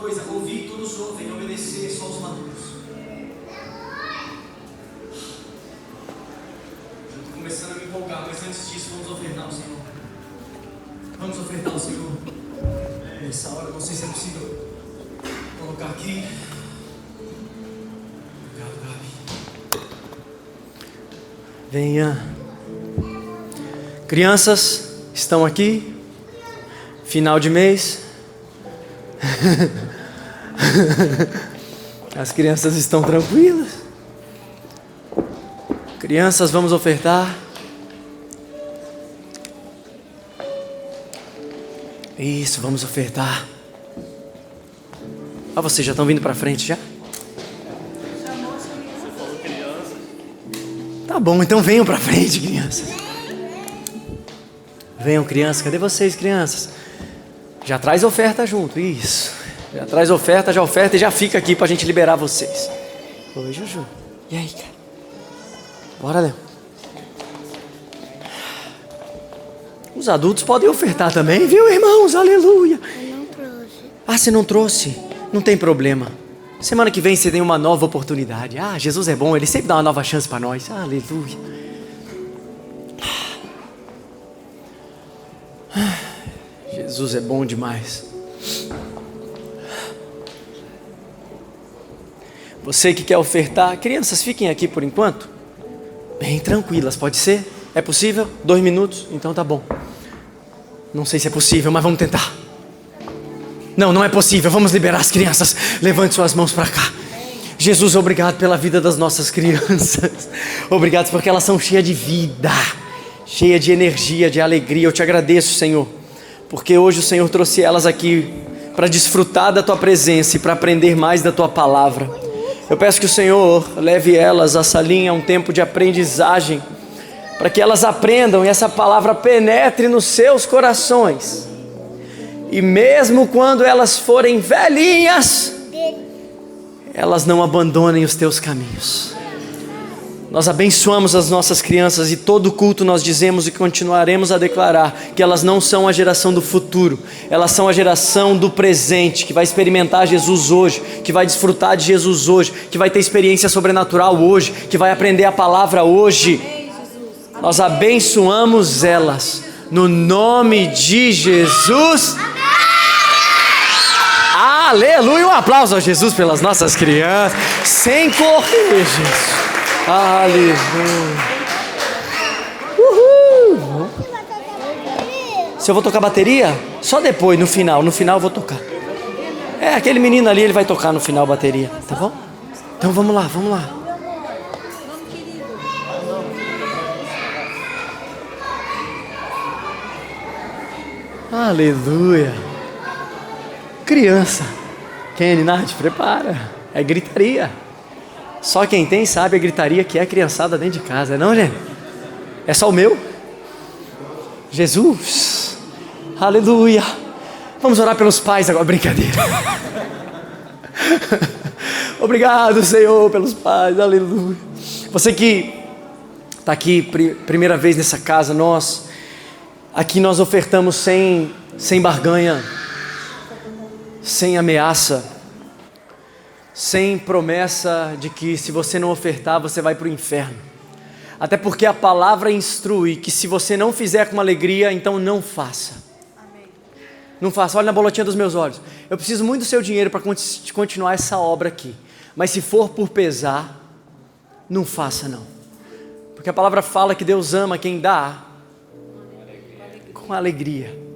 coisa: ouvir todos ouvem, obedecer só os maduros. Eu estou começando a me empolgar, mas antes disso, vamos ofertar ao Senhor. Vamos ofertar ao Senhor. Nessa hora, não sei se é possível colocar aqui. Obrigado, Gabi. Venha. Crianças estão aqui. Final de mês. As crianças estão tranquilas. Crianças, vamos ofertar. Isso, vamos ofertar. Ah, vocês já estão vindo para frente já? Tá bom, então venham para frente, crianças. Venham, crianças. Cadê vocês, crianças? Já traz oferta junto, isso. Já traz oferta, já oferta e já fica aqui pra gente liberar vocês. Oi, Juju. E aí, cara? Bora, Léo. Os adultos podem ofertar também, viu, irmãos? Aleluia. Eu não trouxe. Ah, você não trouxe? Não tem problema. Semana que vem você tem uma nova oportunidade. Ah, Jesus é bom, Ele sempre dá uma nova chance para nós. Aleluia. Jesus é bom demais. Você que quer ofertar, crianças, fiquem aqui por enquanto. Bem tranquilas, pode ser? É possível? 2 minutos? Então tá bom. Não sei se é possível, mas vamos tentar. Não, não é possível. Vamos liberar as crianças. Levante suas mãos para cá. Jesus, obrigado pela vida das nossas crianças. Obrigado porque elas são cheias de vida, cheias de energia, de alegria. Eu te agradeço, Senhor, porque hoje o Senhor trouxe elas aqui para desfrutar da Tua presença e para aprender mais da Tua palavra. Eu peço que o Senhor leve elas a salinha a um tempo de aprendizagem, para que elas aprendam e essa palavra penetre nos seus corações. E mesmo quando elas forem velhinhas, elas não abandonem os Teus caminhos. Nós abençoamos as nossas crianças e todo culto nós dizemos e continuaremos a declarar que elas não são a geração do futuro, elas são a geração do presente, que vai experimentar Jesus hoje, que vai desfrutar de Jesus hoje, que vai ter experiência sobrenatural hoje, que vai aprender a palavra hoje. Nós abençoamos elas no nome de Jesus. Aleluia, um aplauso a Jesus pelas nossas crianças, sem correr, Jesus. Aleluia. Uhul. Se eu vou tocar bateria? Só depois, no final eu vou tocar. É, aquele menino ali, ele vai tocar no final a bateria, tá bom? Então vamos lá. Aleluia. Criança. Kenny, Nath, prepara. É gritaria. Só quem tem sabe a gritaria que é a criançada dentro de casa, não, gente? É só o meu? Jesus, aleluia. Vamos orar pelos pais agora, brincadeira. Obrigado, Senhor, pelos pais, aleluia. Você que está aqui primeira vez nessa casa, aqui nós ofertamos sem barganha, sem ameaça, sem promessa de que se você não ofertar, você vai para o inferno. Até porque a palavra instrui que se você não fizer com alegria, então não faça. Amém. Não faça, olha na bolotinha dos meus olhos. Eu preciso muito do seu dinheiro para continuar essa obra aqui. Mas se for por pesar, não faça não. Porque a palavra fala que Deus ama quem dá com alegria.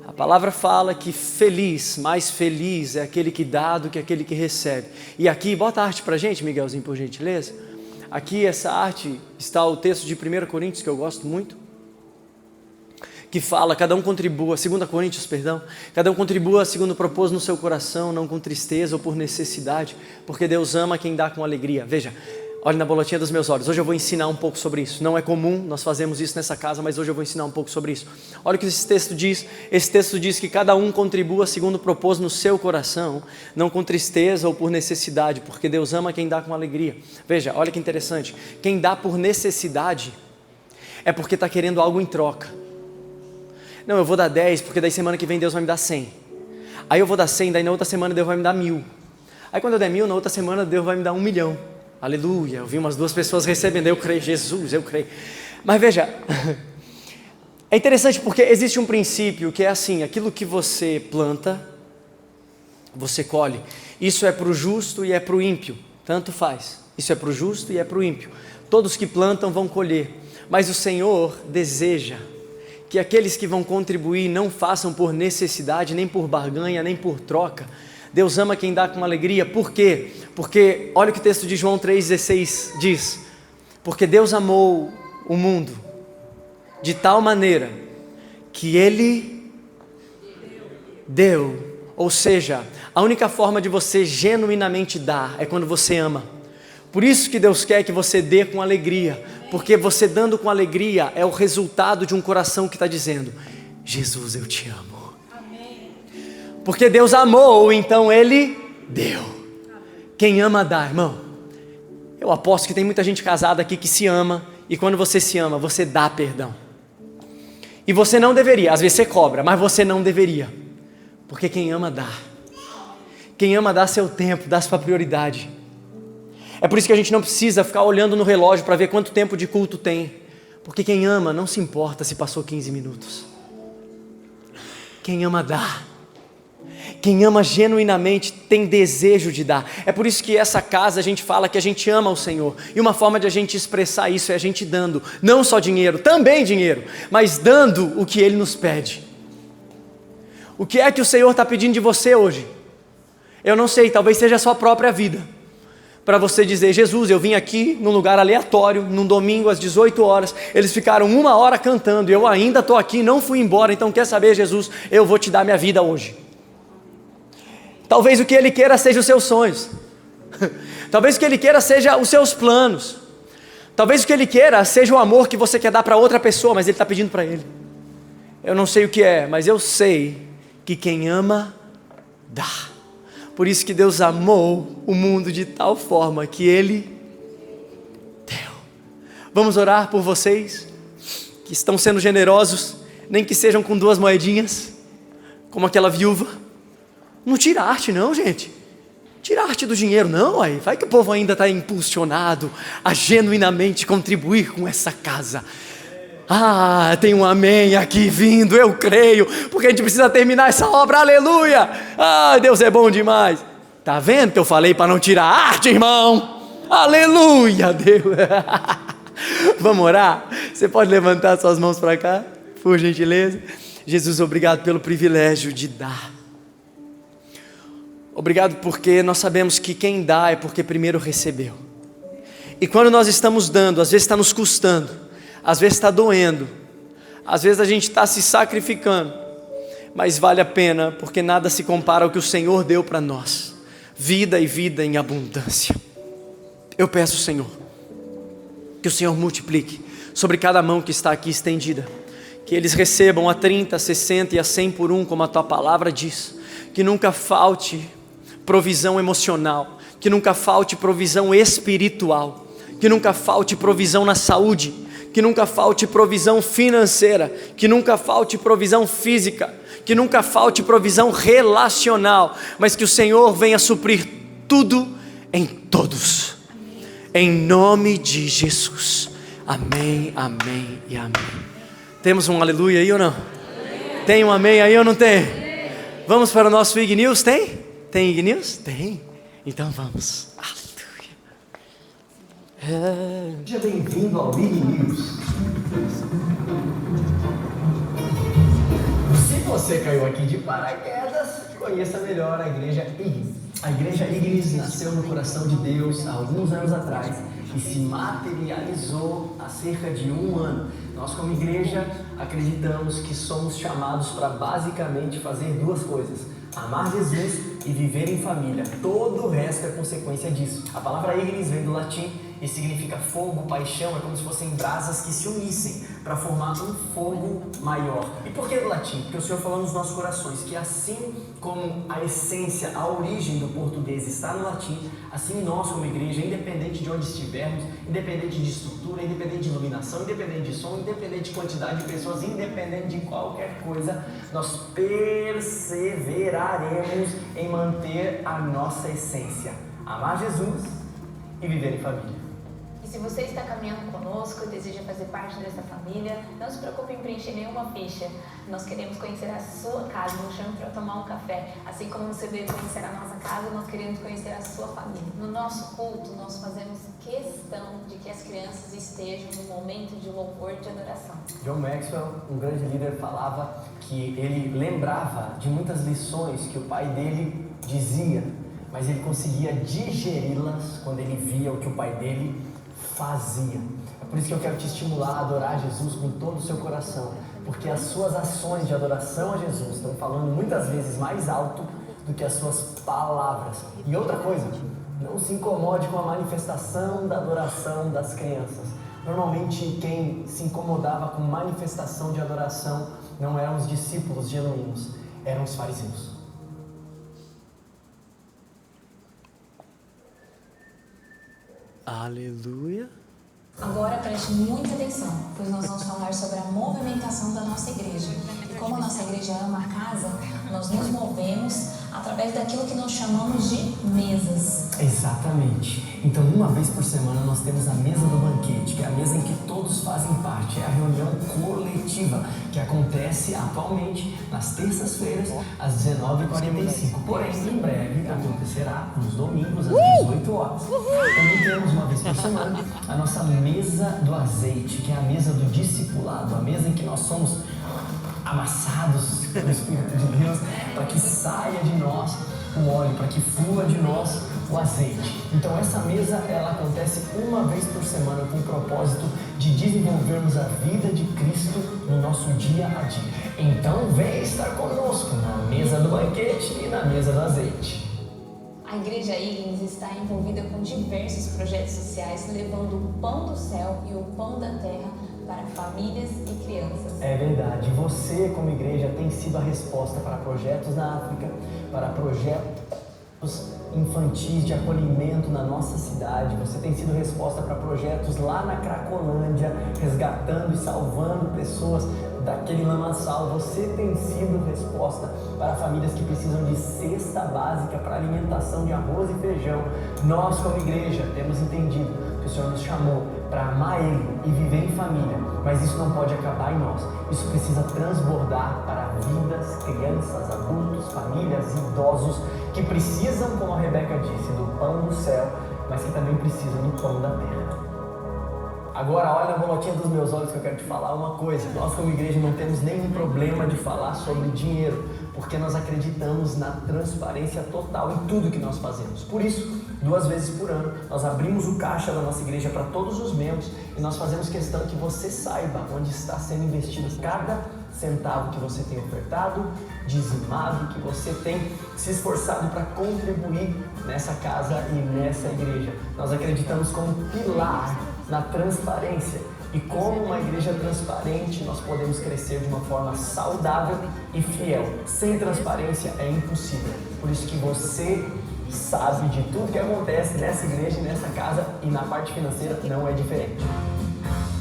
A palavra fala que mais feliz é aquele que dá do que aquele que recebe. E aqui, bota a arte pra gente, Miguelzinho, por gentileza. Aqui, essa arte, está o texto de 1 Coríntios, que eu gosto muito, que fala, cada um contribua, 2 Coríntios, perdão, cada um contribua segundo propôs no seu coração, não com tristeza ou por necessidade, porque Deus ama quem dá com alegria. Veja, olhe na bolotinha dos meus olhos. Hoje eu vou ensinar um pouco sobre isso. Não é comum, nós fazemos isso nessa casa, mas hoje eu vou ensinar um pouco sobre isso. Olha o que esse texto diz. Esse texto diz que cada um contribua segundo propôs no seu coração, não com tristeza ou por necessidade, porque Deus ama quem dá com alegria. Veja, olha que interessante. Quem dá por necessidade é porque está querendo algo em troca. Não, eu vou dar 10, porque daí semana que vem Deus vai me dar 100. Aí eu vou dar 100, daí na outra semana Deus vai me dar 1.000. Aí quando eu der 1.000, na outra semana Deus vai me dar 1 milhão. Aleluia, eu vi umas 2 pessoas recebendo, eu creio, Jesus, eu creio. Mas veja, é interessante porque existe um princípio que é assim, aquilo que você planta, você colhe. Isso é para o justo e é para o ímpio, tanto faz. Isso é para o justo e é para o ímpio. Todos que plantam vão colher, mas o Senhor deseja que aqueles que vão contribuir não façam por necessidade, nem por barganha, nem por troca. Deus ama quem dá com alegria. Por quê? Porque, olha o que o texto de João 3,16 diz. Porque Deus amou o mundo de tal maneira que Ele deu. Ou seja, a única forma de você genuinamente dar é quando você ama. Por isso que Deus quer que você dê com alegria. Porque você dando com alegria é o resultado de um coração que está dizendo: Jesus, eu te amo. Porque Deus amou, então Ele deu. Quem ama dá, irmão. Eu aposto que tem muita gente casada aqui que se ama, e quando você se ama, você dá perdão. E você não deveria, às vezes você cobra, mas você não deveria. Porque quem ama dá. Quem ama dá seu tempo, dá sua prioridade. É por isso que a gente não precisa ficar olhando no relógio para ver quanto tempo de culto tem. Porque quem ama não se importa se passou 15 minutos. Quem ama dá. Quem ama genuinamente tem desejo de dar. É por isso que essa casa a gente fala que a gente ama o Senhor. E uma forma de a gente expressar isso é a gente dando. Não só dinheiro, também dinheiro. Mas dando o que Ele nos pede. O que é que o Senhor está pedindo de você hoje? Eu não sei, talvez seja a sua própria vida. Para você dizer: Jesus, eu vim aqui num lugar aleatório, num domingo às 18 horas, eles ficaram 1 hora cantando, eu ainda estou aqui, não fui embora, então quer saber, Jesus, eu vou te dar minha vida hoje. Talvez o que Ele queira seja os seus sonhos, talvez o que Ele queira seja os seus planos, talvez o que Ele queira seja o amor que você quer dar para outra pessoa, mas Ele está pedindo para Ele. Eu não sei o que é, mas eu sei que quem ama, dá. Por isso que Deus amou o mundo de tal forma que Ele deu. Vamos orar por vocês que estão sendo generosos, nem que sejam com 2 moedinhas, como aquela viúva. Não tira arte não, gente. Tira arte do dinheiro não, aí. Vai que o povo ainda está impulsionado a genuinamente contribuir com essa casa. Ah, tem um amém aqui vindo, eu creio, porque a gente precisa terminar essa obra, aleluia. Ah, Deus é bom demais. Tá vendo que eu falei para não tirar arte, irmão? Aleluia, Deus. Vamos orar? Você pode levantar suas mãos para cá, por gentileza? Jesus, obrigado pelo privilégio de dar. Obrigado porque nós sabemos que quem dá é porque primeiro recebeu. E quando nós estamos dando, às vezes está nos custando, às vezes está doendo, às vezes a gente está se sacrificando, mas vale a pena, porque nada se compara ao que o Senhor deu para nós, vida e vida em abundância. Eu peço, Senhor, que o Senhor multiplique sobre cada mão que está aqui estendida, que eles recebam a 30, a 60 e a 100 por 1, como a Tua palavra diz, que nunca falte provisão emocional, que nunca falte provisão espiritual, que nunca falte provisão na saúde, que nunca falte provisão financeira, que nunca falte provisão física, que nunca falte provisão relacional, mas que o Senhor venha suprir tudo em todos, em nome de Jesus, amém, amém e amém. Temos um aleluia aí ou não? Tem um amém aí ou não tem? Vamos para o nosso IG News, tem? Tem IG News? Tem, então vamos. Seja bem-vindo ao IG News. Se você caiu aqui de paraquedas, conheça melhor a Igreja Ignis. A Igreja Ignis nasceu no coração de Deus há alguns anos atrás e se materializou há cerca de 1 ano. Nós, como igreja, acreditamos que somos chamados para basicamente fazer 2 coisas: amar Jesus e viver em família. Todo o resto é consequência disso. A palavra Ignis vem do latim e significa fogo, paixão, é como se fossem brasas que se unissem para formar um fogo maior. E por que do latim? Porque o Senhor falou nos nossos corações que assim como a essência, a origem do português está no latim, assim nós como igreja, independente de onde estivermos, independente de estrutura, independente de iluminação, independente de som, independente de quantidade de pessoas, independente de qualquer coisa, nós perseveraremos em manter a nossa essência, amar Jesus e viver em família. E se você está caminhando conosco e deseja fazer parte dessa família, não se preocupe em preencher nenhuma ficha. Nós queremos conhecer a sua casa, nos chame para tomar um café. Assim como você veio conhecer a nossa casa, nós queremos conhecer a sua família. No nosso culto, nós fazemos questão de que as crianças estejam no momento de louvor, de adoração. John Maxwell, um grande líder, falava que ele lembrava de muitas lições que o pai dele dizia, mas ele conseguia digeri-las quando ele via o que o pai dele fazia. É por isso que eu quero te estimular a adorar Jesus com todo o seu coração, porque as suas ações de adoração a Jesus estão falando muitas vezes mais alto do que as suas palavras. E outra coisa, não se incomode com a manifestação da adoração das crianças. Normalmente quem se incomodava com manifestação de adoração não eram os discípulos genuínos, eram os fariseus. Aleluia. Agora preste muita atenção, pois nós vamos falar sobre a movimentação da nossa igreja. E como a nossa igreja ama a casa, nós nos movemos através daquilo que nós chamamos de mesas. Exatamente. Então, uma vez por semana nós temos a mesa do banquete, que é a mesa em que todos fazem parte. É a reunião coletiva, que acontece atualmente nas terças-feiras, às 19h45. Porém, em breve acontecerá nos domingos, às 18 horas. Também temos uma vez por semana a nossa mesa do azeite, que é a mesa do discipulado, a mesa em que nós somos amassados pelo Espírito de Deus, para que saia de nós o óleo, para que flua de nós o azeite. Então essa mesa, ela acontece uma vez por semana com o propósito de desenvolvermos a vida de Cristo no nosso dia a dia. Então venha estar conosco na mesa do banquete e na mesa do azeite. A Igreja Higgins está envolvida com diversos projetos sociais, levando o pão do céu e o pão da terra para famílias e crianças. É verdade. Você, como igreja, tem sido a resposta para projetos na África, para projetos infantis de acolhimento na nossa cidade. Você tem sido resposta para projetos lá na Cracolândia, resgatando e salvando pessoas daquele lamaçal. Você tem sido resposta para famílias que precisam de cesta básica para alimentação de arroz e feijão. Nós, como igreja, temos entendido que o Senhor nos chamou para amar Ele e viver em família, mas isso não pode acabar em nós. Isso precisa transbordar para vidas, crianças, adultos, famílias, idosos que precisam, como a Rebeca disse, do pão do céu, mas que também precisam do pão da terra. Agora olha na bolotinha dos meus olhos que eu quero te falar uma coisa. Nós como igreja não temos nenhum problema de falar sobre dinheiro, porque nós acreditamos na transparência total em tudo que nós fazemos. Por isso, 2 vezes por ano, nós abrimos o caixa da nossa igreja para todos os membros e nós fazemos questão que você saiba onde está sendo investido cada centavo que você tem ofertado, dizimado, que você tem se esforçado para contribuir nessa casa e nessa igreja. Nós acreditamos como pilar na transparência. E como uma igreja transparente, nós podemos crescer de uma forma saudável e fiel. Sem transparência é impossível. Por isso que você sabe de tudo que acontece nessa igreja e nessa casa, e na parte financeira não é diferente.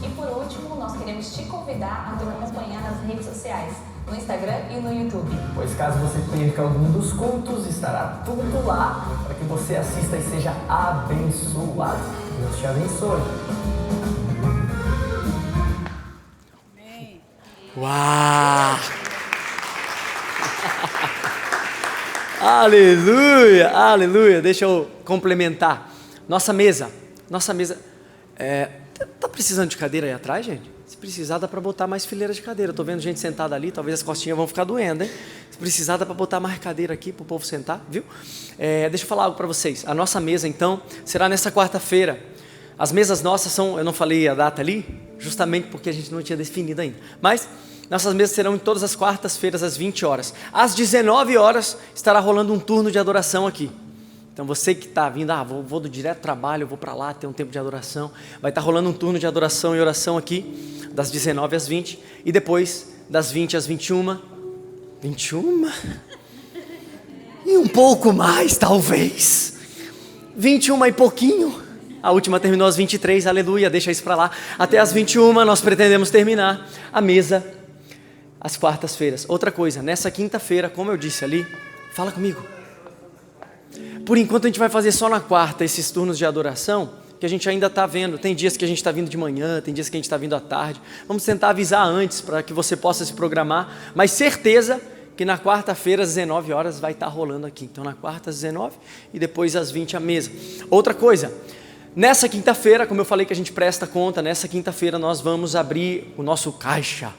E por último, nós queremos te convidar a nos acompanhar nas redes sociais, no Instagram e no YouTube. Pois caso você perca algum dos cultos, estará tudo lá para que você assista e seja abençoado. Deus te abençoe. Uau! Aleluia, aleluia. Deixa eu complementar. Nossa mesa, tá precisando de cadeira aí atrás, gente? Se precisar, dá para botar mais fileira de cadeira. Tô vendo gente sentada ali, talvez as costinhas vão ficar doendo, hein? Se precisar, dá para botar mais cadeira aqui para o povo sentar, viu? Deixa eu falar algo para vocês. A nossa mesa, então, será nessa quarta-feira. As mesas nossas são, eu não falei a data ali, justamente porque a gente não tinha definido ainda. Mas nossas mesas serão em todas as quartas-feiras, às 20 horas. Às 19 horas, estará rolando um turno de adoração aqui. Então você que está vindo, vou do direto trabalho, eu vou para lá ter um tempo de adoração. Vai estar rolando um turno de adoração e oração aqui, das 19 às 20. E depois, das 20 às 21. 21? E um pouco mais, talvez. 21 e pouquinho. A última terminou às 23, aleluia, deixa isso para lá. Até às 21 nós pretendemos terminar a mesa às quartas-feiras. Outra coisa, nessa quinta-feira, como eu disse ali, fala comigo. Por enquanto a gente vai fazer só na quarta esses turnos de adoração, que a gente ainda está vendo. Tem dias que a gente está vindo de manhã, tem dias que a gente está vindo à tarde. Vamos tentar avisar antes para que você possa se programar, mas certeza que na quarta-feira às 19 horas vai estar rolando aqui. Então na quarta às 19 e depois às 20 a mesa. Outra coisa, nessa quinta-feira, como eu falei que a gente presta conta, nessa quinta-feira nós vamos abrir o nosso caixa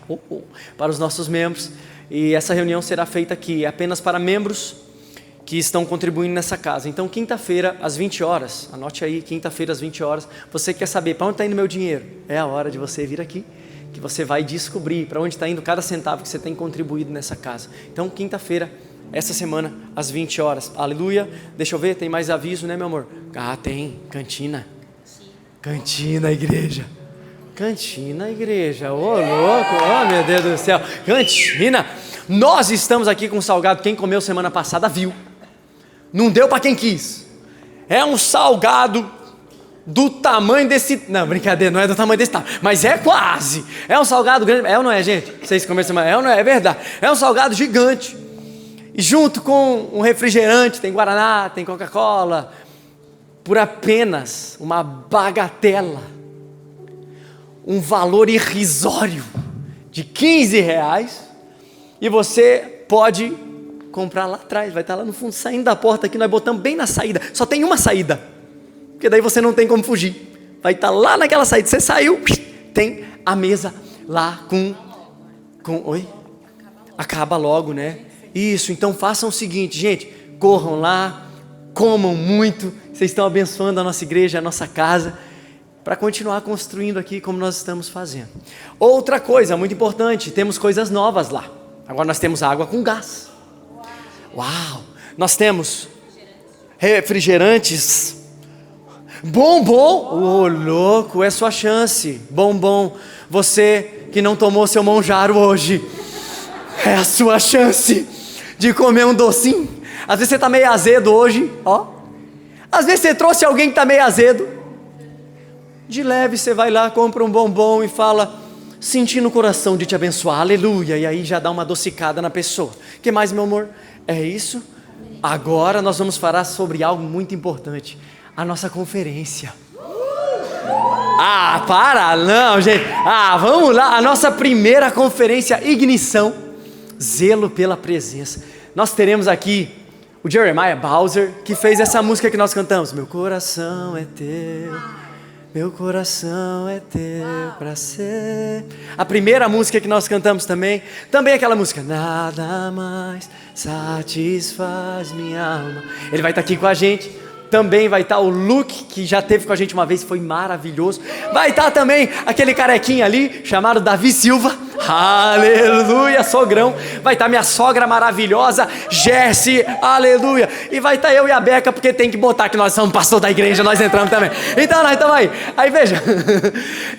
para os nossos membros. E essa reunião será feita aqui, apenas para membros que estão contribuindo nessa casa. Então, quinta-feira, às 20 horas, anote aí, quinta-feira, às 20 horas, você quer saber para onde está indo meu dinheiro? É a hora de você vir aqui, que você vai descobrir para onde está indo cada centavo que você tem contribuído nessa casa. Então, quinta-feira, essa semana, às 20 horas. Aleluia. Deixa eu ver, tem mais aviso, né, meu amor? Tem. Cantina. Cantina, igreja. Cantina, igreja. Ô, louco. Oh, meu Deus do céu. Cantina. Nós estamos aqui com salgado. Quem comeu semana passada viu. Não deu para quem quis. É um salgado do tamanho desse... Não, brincadeira, não é do tamanho desse tamanho, mas é quase. É um salgado grande. É ou não é, gente? Vocês comeram semana... É ou não é? É verdade. É um salgado gigante. E junto com um refrigerante, tem Guaraná, tem Coca-Cola, por apenas uma bagatela, um valor irrisório de R$15, e você pode comprar lá atrás, vai estar lá no fundo, saindo da porta aqui, nós botamos bem na saída, só tem uma saída, porque daí você não tem como fugir, vai estar lá naquela saída, você saiu, tem a mesa lá com oi? Acaba logo, né? Isso, então façam o seguinte, gente, corram lá, comam muito, vocês estão abençoando a nossa igreja, a nossa casa, para continuar construindo aqui como nós estamos fazendo. Outra coisa muito importante, temos coisas novas lá. Agora nós temos água com gás. Uau! Nós temos refrigerantes, bombom, ô louco, é sua chance, bombom, você que não tomou seu monjaro hoje, é a sua chance de comer um docinho. Às vezes você está meio azedo hoje, ó. Às vezes você trouxe alguém que está meio azedo. De leve você vai lá, compra um bombom e fala, senti no coração de te abençoar, aleluia. E aí já dá uma adocicada na pessoa. O que mais, meu amor? É isso? Agora nós vamos falar sobre algo muito importante. A nossa conferência. Não, gente. Vamos lá. A nossa primeira conferência, Ignição. Zelo pela presença. Nós teremos aqui o Jeremiah Bowser, que fez essa música que nós cantamos. Meu coração é teu, meu coração é teu pra ser. A primeira música que nós cantamos também aquela música, nada mais satisfaz minha alma. Ele vai estar aqui com a gente. Também vai estar o Luke, que já esteve com a gente uma vez, foi maravilhoso. Vai estar também aquele carequinha ali, chamado Davi Silva. Aleluia, sogrão. Vai estar minha sogra maravilhosa, Jessie, aleluia. E vai estar eu e a Beca, porque tem que botar que nós somos pastor da igreja, nós entramos também. Então nós estamos aí. Aí veja,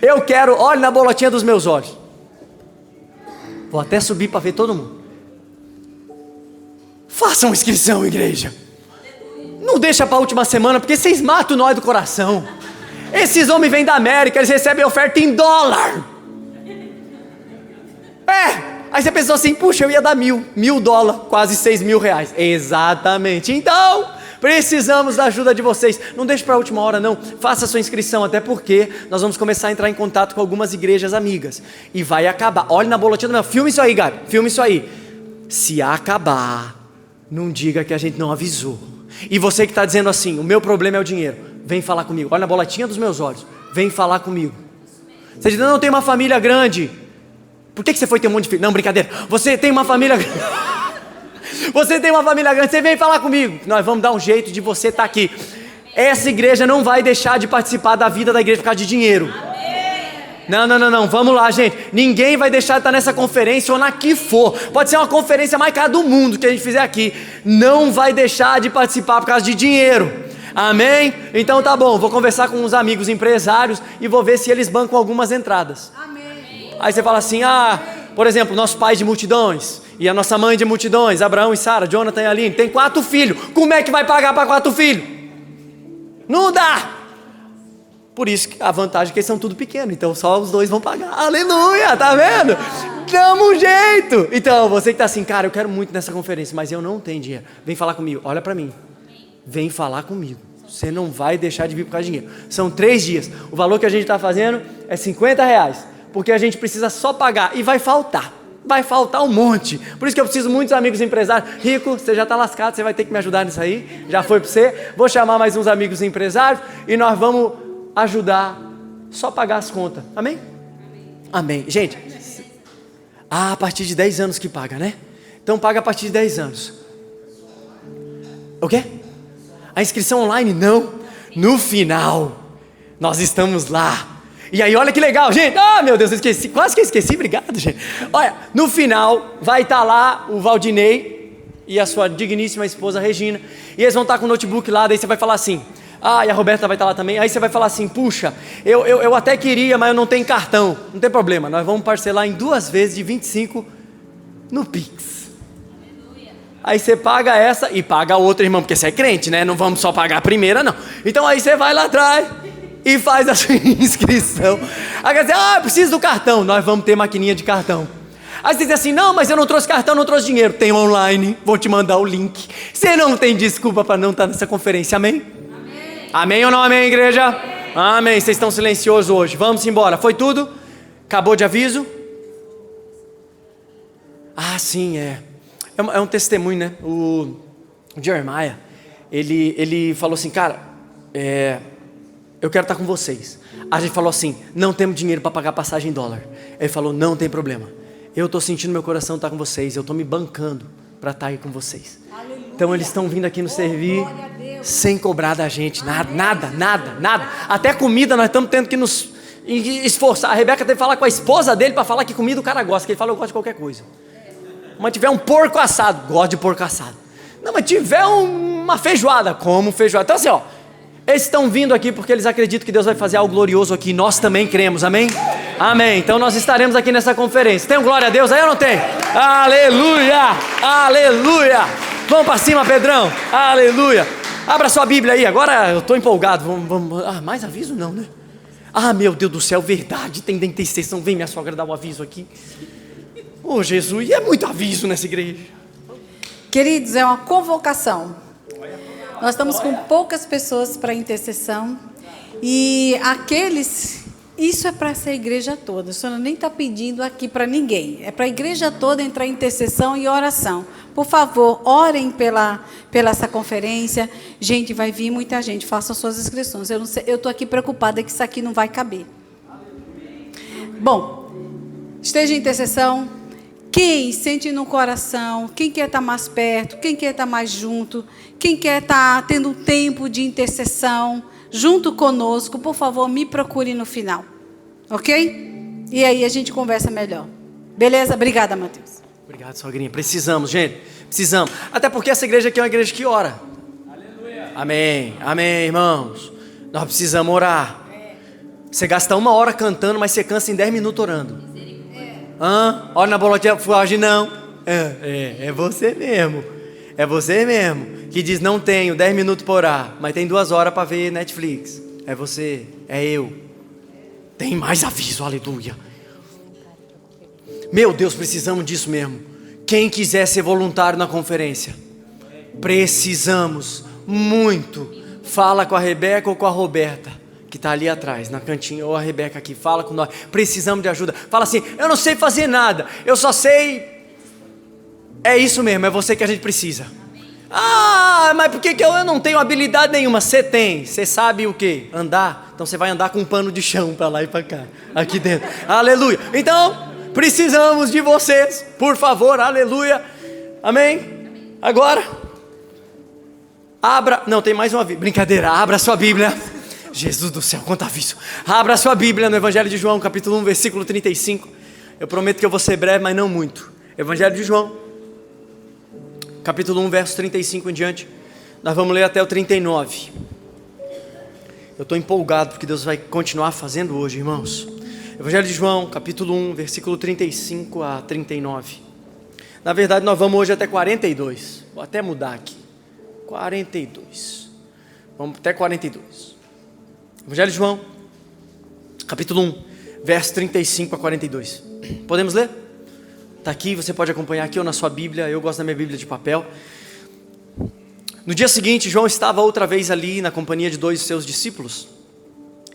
eu quero, olhe na bolotinha dos meus olhos. Vou até subir para ver todo mundo. Façam inscrição, igreja. Não deixa para a última semana, porque vocês matam nós do coração. Esses homens vêm da América, eles recebem oferta em dólar. Aí você pensou assim, puxa, eu ia dar $1.000, quase R$6.000. Exatamente. Então, precisamos da ajuda de vocês. Não deixe para a última hora, não. Faça a sua inscrição, até porque nós vamos começar a entrar em contato com algumas igrejas amigas. E vai acabar. Olhe na bolotinha do meu. Filme isso aí, Gabi. Filme isso aí. Se acabar, não diga que a gente não avisou. E você que está dizendo assim, o meu problema é o dinheiro, vem falar comigo. Olha na bolotinha dos meus olhos, vem falar comigo. Você diz, não tem uma família grande. Por que você foi ter um monte de filho? Não, brincadeira. Você tem uma família grande. Você tem uma família grande, você vem falar comigo. Nós vamos dar um jeito de você estar aqui. Essa igreja não vai deixar de participar da vida da igreja por causa de dinheiro. Não, vamos lá, gente. Ninguém vai deixar de estar nessa conferência ou na que for. Pode ser uma conferência mais cara do mundo que a gente fizer aqui. Não vai deixar de participar por causa de dinheiro. Amém? Então tá bom, vou conversar com uns amigos empresários e vou ver se eles bancam algumas entradas. Amém. Aí você fala assim, por exemplo, nosso pai de multidões e a nossa mãe de multidões, Abraão e Sara, Jonathan e Aline, tem 4 filhos. Como é que vai pagar para 4 filhos? Não dá. Por isso que a vantagem é que eles são tudo pequeno, então só os 2 vão pagar. Aleluia, tá vendo? Damos um jeito. Então, você que está assim, cara, eu quero muito nessa conferência, mas eu não tenho dinheiro. Vem falar comigo, olha para mim. Vem falar comigo. Você não vai deixar de vir por causa de dinheiro. São 3 dias. O valor que a gente está fazendo é R$50, porque a gente precisa só pagar e vai faltar. Vai faltar um monte. Por isso que eu preciso de muitos amigos empresários. Rico, você já está lascado, você vai ter que me ajudar nisso aí. Já foi para você. Vou chamar mais uns amigos empresários e nós vamos ajudar, só pagar as contas. Amém? Amém. Gente, a partir de 10 anos que paga, né? Então paga a partir de 10 anos. O quê? A inscrição online? Não. No final, nós estamos lá. E aí, olha que legal, gente. Meu Deus, eu esqueci. Quase que eu esqueci. Obrigado, gente. Olha, no final, vai estar lá o Valdinei e a sua digníssima esposa Regina. E eles vão estar com o notebook lá. Daí você vai falar assim... e a Roberta vai estar lá também. Aí você vai falar assim, puxa, eu até queria, mas eu não tenho cartão. Não tem problema, nós vamos parcelar em 2 vezes de 25 no Pix. Aí você paga essa e paga a outra, irmão, porque você é crente, né? Não vamos só pagar a primeira, não. Então aí você vai lá atrás e faz a sua inscrição. Aí você diz, eu preciso do cartão. Nós vamos ter maquininha de cartão. Aí você diz assim, não, mas eu não trouxe cartão, não trouxe dinheiro. Tem online, vou te mandar o link. Você não tem desculpa para não estar nessa conferência, amém? Amém ou não amém, igreja? Amém. Vocês estão silenciosos hoje. Vamos embora. Foi tudo? Acabou de aviso? Sim, é um testemunho, né? O Jeremiah, ele falou assim, cara, eu quero estar com vocês. A gente falou assim, não temos dinheiro para pagar passagem em dólar. Ele falou, não tem problema. Eu estou sentindo meu coração estar com vocês. Eu estou me bancando para estar aí com vocês. Aleluia. Então eles estão vindo aqui nos servir sem cobrar da gente, nada. Até comida nós estamos tendo que nos esforçar. A Rebeca teve que falar com a esposa dele para falar que comida o cara gosta, que ele fala, eu gosto de qualquer coisa. Mas tiver um porco assado, gosto de porco assado. Não, mas tiver uma feijoada, como feijoada. Então assim, eles estão vindo aqui porque eles acreditam que Deus vai fazer algo glorioso aqui. Nós também cremos, amém? Amém. Então nós estaremos aqui nessa conferência. Tem um glória a Deus aí ou não tem? Aleluia! Aleluia! Vamos para cima, Pedrão. Aleluia! Abra sua Bíblia aí. Agora eu estou empolgado. Vamos. Mais aviso não, né? Meu Deus do céu, verdade. Tem dentro da extensão. Vem minha sogra dar um aviso aqui. Jesus, e é muito aviso nessa igreja. Queridos, é uma convocação. Nós estamos com poucas pessoas para intercessão. E isso é para essa igreja toda. O Senhor nem está pedindo aqui para ninguém. É para a igreja toda entrar em intercessão e oração. Por favor, orem pela essa conferência. Gente, vai vir muita gente. Façam suas inscrições. Eu estou aqui preocupada que isso aqui não vai caber. Bom, esteja em intercessão. Quem sente no coração, quem quer estar mais perto, quem quer estar mais junto, quem quer estar tendo tempo de intercessão junto conosco, por favor, me procure no final. Ok? E aí a gente conversa melhor. Beleza? Obrigada, Matheus. Obrigado, sogrinha. Precisamos, gente. Precisamos. Até porque essa igreja aqui é uma igreja que ora. Aleluia. Amém. Amém, irmãos. Nós precisamos orar. Você gasta 1 hora cantando, mas você cansa em 10 minutos orando. Olha na bolotinha, foge não. É você mesmo. É você mesmo que diz, não tenho 10 minutos para orar, mas tem 2 horas para ver Netflix. É você, é eu. Tem mais aviso, aleluia. Meu Deus, precisamos disso mesmo. Quem quiser ser voluntário na conferência, precisamos muito. Fala com a Rebeca ou com a Roberta, que está ali atrás, na cantinha, ou a Rebeca aqui, fala com nós, precisamos de ajuda. Fala assim, eu não sei fazer nada, eu só sei... É isso mesmo, é você que a gente precisa. Mas por que eu não tenho habilidade nenhuma? Você tem, você sabe o quê? Andar, então você vai andar com um pano de chão para lá e para cá, aqui dentro. Aleluia. Então, precisamos de vocês, por favor, aleluia. Amém? Agora, tem mais uma brincadeira, abra sua Bíblia. Jesus do céu, quanto aviso. Abra sua Bíblia no Evangelho de João, capítulo 1, versículo 35. Eu prometo que eu vou ser breve, mas não muito. Evangelho de João, capítulo 1, verso 35 em diante. Nós vamos ler até o 39. Eu estou empolgado porque Deus vai continuar fazendo hoje, irmãos. Evangelho de João, capítulo 1, versículo 35 a 39. Na verdade, nós vamos hoje até 42. Vou até mudar aqui. 42. Vamos até 42. Evangelho de João, capítulo 1, verso 35 a 42. Podemos ler? Está aqui, você pode acompanhar aqui ou na sua Bíblia. Eu gosto da minha Bíblia de papel. No dia seguinte, João estava outra vez ali na companhia de 2 de seus discípulos.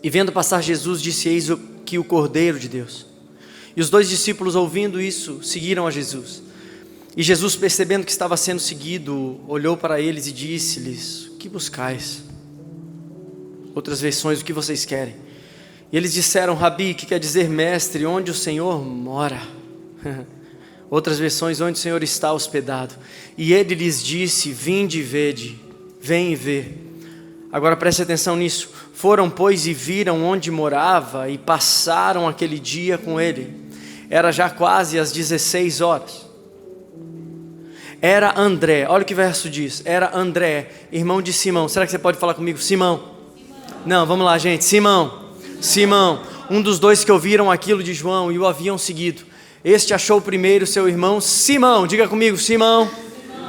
E vendo passar Jesus, disse: eis que o Cordeiro de Deus. E os 2 discípulos, ouvindo isso, seguiram a Jesus. E Jesus, percebendo que estava sendo seguido, olhou para eles e disse-lhes: o que buscais? Outras versões: o que vocês querem? E eles disseram: Rabi, que quer dizer mestre, onde o Senhor mora? Outras versões: onde o Senhor está hospedado? E ele lhes disse: vinde e vede, vem e vê. Agora preste atenção nisso. Foram, pois, e viram onde morava e passaram aquele dia com ele. Era já quase às 16 horas. Era André, olha o que o verso diz. Era André, irmão de Simão. Será que você pode falar comigo? Simão. Não, vamos lá, gente. Simão, um dos 2 que ouviram aquilo de João e o haviam seguido. Este achou primeiro seu irmão Simão. Diga comigo: Simão.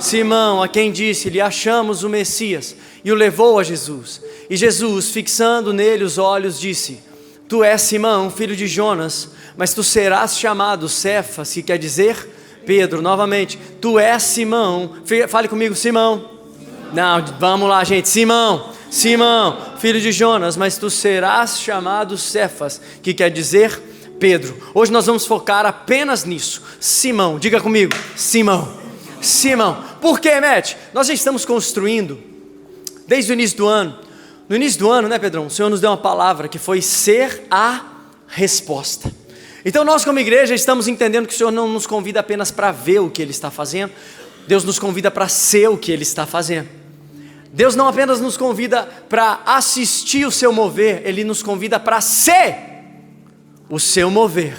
Simão, a quem disse-lhe: achamos o Messias. E o levou a Jesus. E Jesus, fixando nele os olhos, disse: tu és Simão, filho de Jonas, mas tu serás chamado Cefas, que quer dizer Pedro. Novamente: tu és Simão. Fale comigo: Simão. Não, vamos lá, gente. Simão, filho de Jonas, mas tu serás chamado Cefas, que quer dizer Pedro. Hoje nós vamos focar apenas nisso. Simão, diga comigo: Simão. Por quê, Matt? Nós já estamos construindo desde o início do ano. No início do ano, né, Pedrão? O Senhor nos deu uma palavra que foi ser a resposta. Então nós, como igreja, estamos entendendo que o Senhor não nos convida apenas para ver o que Ele está fazendo. Deus nos convida para ser o que Ele está fazendo. Deus não apenas nos convida para assistir o seu mover, Ele nos convida para ser o seu mover.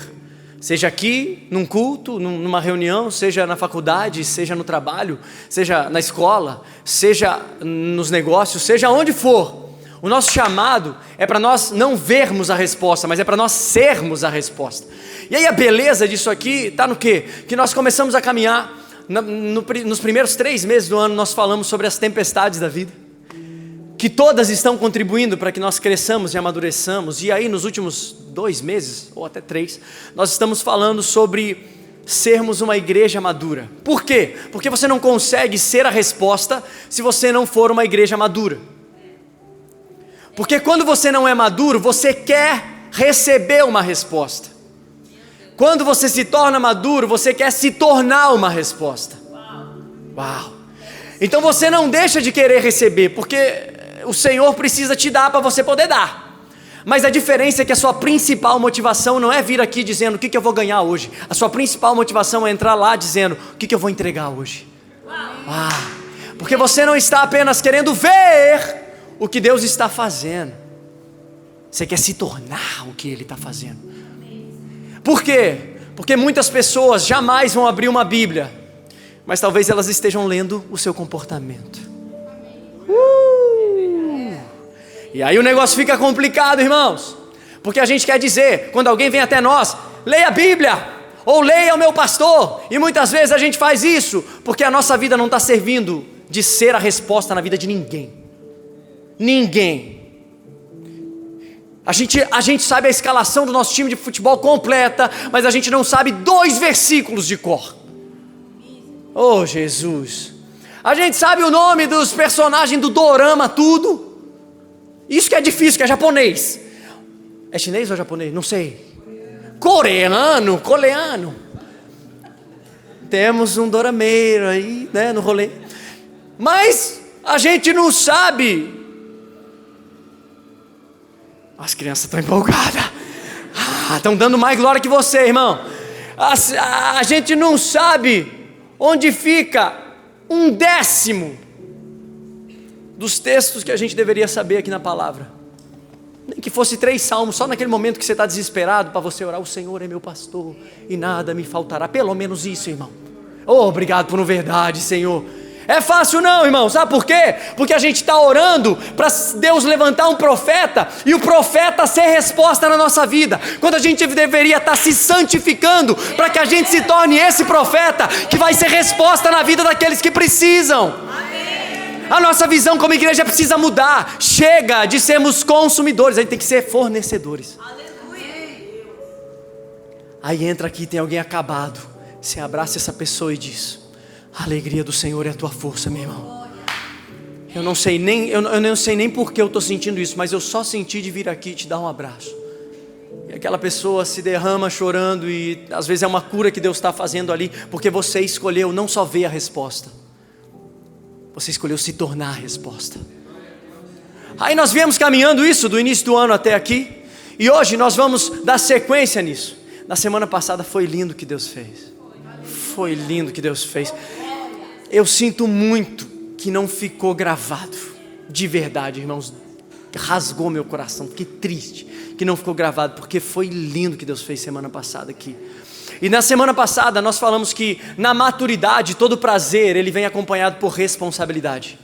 Seja aqui, num culto, numa reunião, seja na faculdade, seja no trabalho, seja na escola, seja nos negócios, seja onde for. O nosso chamado é para nós não vermos a resposta, mas é para nós sermos a resposta. E aí a beleza disso aqui está no quê? Que nós começamos a caminhar, nos primeiros 3 meses do ano nós falamos sobre as tempestades da vida, que todas estão contribuindo para que nós cresçamos e amadureçamos. E aí nos últimos 2 meses, ou até 3, nós estamos falando sobre sermos uma igreja madura. Por quê? Porque você não consegue ser a resposta se você não for uma igreja madura. Porque quando você não é maduro, você quer receber uma resposta. Quando você se torna maduro, você quer se tornar uma resposta. Uau! Então você não deixa de querer receber, porque o Senhor precisa te dar para você poder dar. Mas a diferença é que a sua principal motivação não é vir aqui dizendo o que eu vou ganhar hoje. A sua principal motivação é entrar lá dizendo o que eu vou entregar hoje. Porque você não está apenas querendo ver o que Deus está fazendo. Você quer se tornar o que Ele está fazendo. Por quê? Porque muitas pessoas jamais vão abrir uma Bíblia, mas talvez elas estejam lendo o seu comportamento. E aí o negócio fica complicado, irmãos. Porque a gente quer dizer, quando alguém vem até nós: leia a Bíblia, ou leia o meu pastor. E muitas vezes a gente faz isso porque a nossa vida não está servindo de ser a resposta na vida de ninguém. A gente sabe a escalação do nosso time de futebol completa, mas a gente não sabe 2 versículos de cor. Oh, Jesus! A gente sabe o nome dos personagens do dorama, tudo. Isso que é difícil, que é japonês. É chinês ou japonês? Não sei. Coreano. Temos um dorameiro aí, né, no rolê. Mas a gente não sabe. As crianças estão empolgadas. Estão dando mais glória que você, irmão. A gente não sabe onde fica 1/10 dos textos que a gente deveria saber aqui na palavra. Nem que fosse 3 salmos, só naquele momento que você está desesperado, para você orar: o Senhor é meu pastor e nada me faltará. Pelo menos isso, irmão. Oh, obrigado por uma verdade, Senhor. É fácil não, irmão, sabe por quê? Porque a gente está orando para Deus levantar um profeta e o profeta ser resposta na nossa vida, quando a gente deveria estar se santificando para que a gente se torne esse profeta que vai ser resposta na vida daqueles que precisam. A nossa visão como igreja precisa mudar. Chega de sermos consumidores, a gente tem que ser fornecedores. Aí entra aqui, tem alguém acabado, você abraça essa pessoa e diz: a alegria do Senhor é a tua força, meu irmão. Eu não sei nem por que eu estou sentindo isso, mas eu só senti de vir aqui te dar um abraço. E aquela pessoa se derrama chorando, e às vezes é uma cura que Deus está fazendo ali, porque você escolheu não só ver a resposta, você escolheu se tornar a resposta. Aí nós viemos caminhando isso do início do ano até aqui, e hoje nós vamos dar sequência nisso. Na semana passada foi lindo o que Deus fez. Foi lindo o que Deus fez. Eu sinto muito que não ficou gravado. De verdade, irmãos. Rasgou meu coração. Fiquei triste que não ficou gravado, porque foi lindo o que Deus fez semana passada aqui. E na semana passada nós falamos que na maturidade todo prazer ele vem acompanhado por responsabilidade.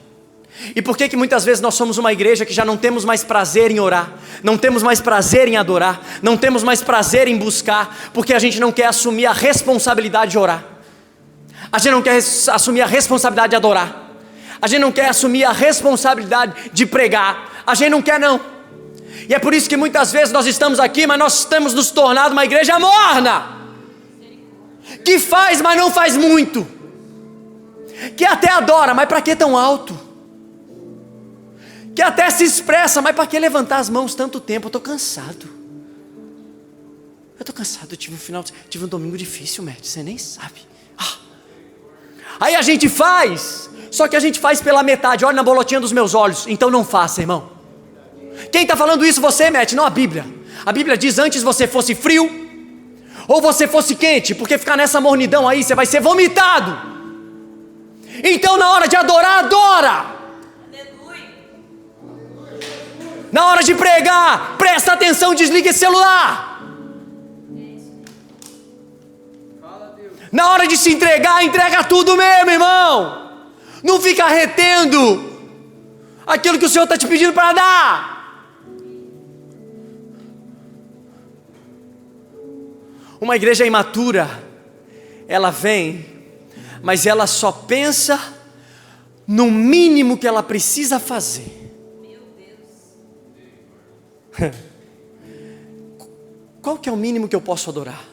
E por que muitas vezes nós somos uma igreja que já não temos mais prazer em orar, não temos mais prazer em adorar, não temos mais prazer em buscar? Porque a gente não quer assumir a responsabilidade de orar, a gente não quer assumir a responsabilidade de adorar, a gente não quer assumir a responsabilidade de pregar, a gente não quer não. E é por isso que muitas vezes nós estamos aqui, mas nós temos nos tornado uma igreja morna, que faz, mas não faz muito, que até adora, mas para que tão alto? Que até se expressa, mas para que levantar as mãos tanto tempo? Eu estou cansado. Eu tive um domingo difícil, Matt, você nem sabe. Aí a gente faz, só que a gente faz pela metade. Olha na bolotinha dos meus olhos, então não faça, irmão. Quem está falando isso? Você, Matt, não a Bíblia. A Bíblia diz: antes você fosse frio, ou você fosse quente, porque ficar nessa mornidão aí, você vai ser vomitado. Então na hora de adorar, adora. Na hora de pregar, presta atenção, desliga esse celular. Na hora de se entregar, entrega tudo mesmo, irmão. Não fica retendo aquilo que o Senhor está te pedindo para dar. Uma igreja imatura, ela vem, mas ela só pensa no mínimo que ela precisa fazer. Qual que é o mínimo que eu posso adorar?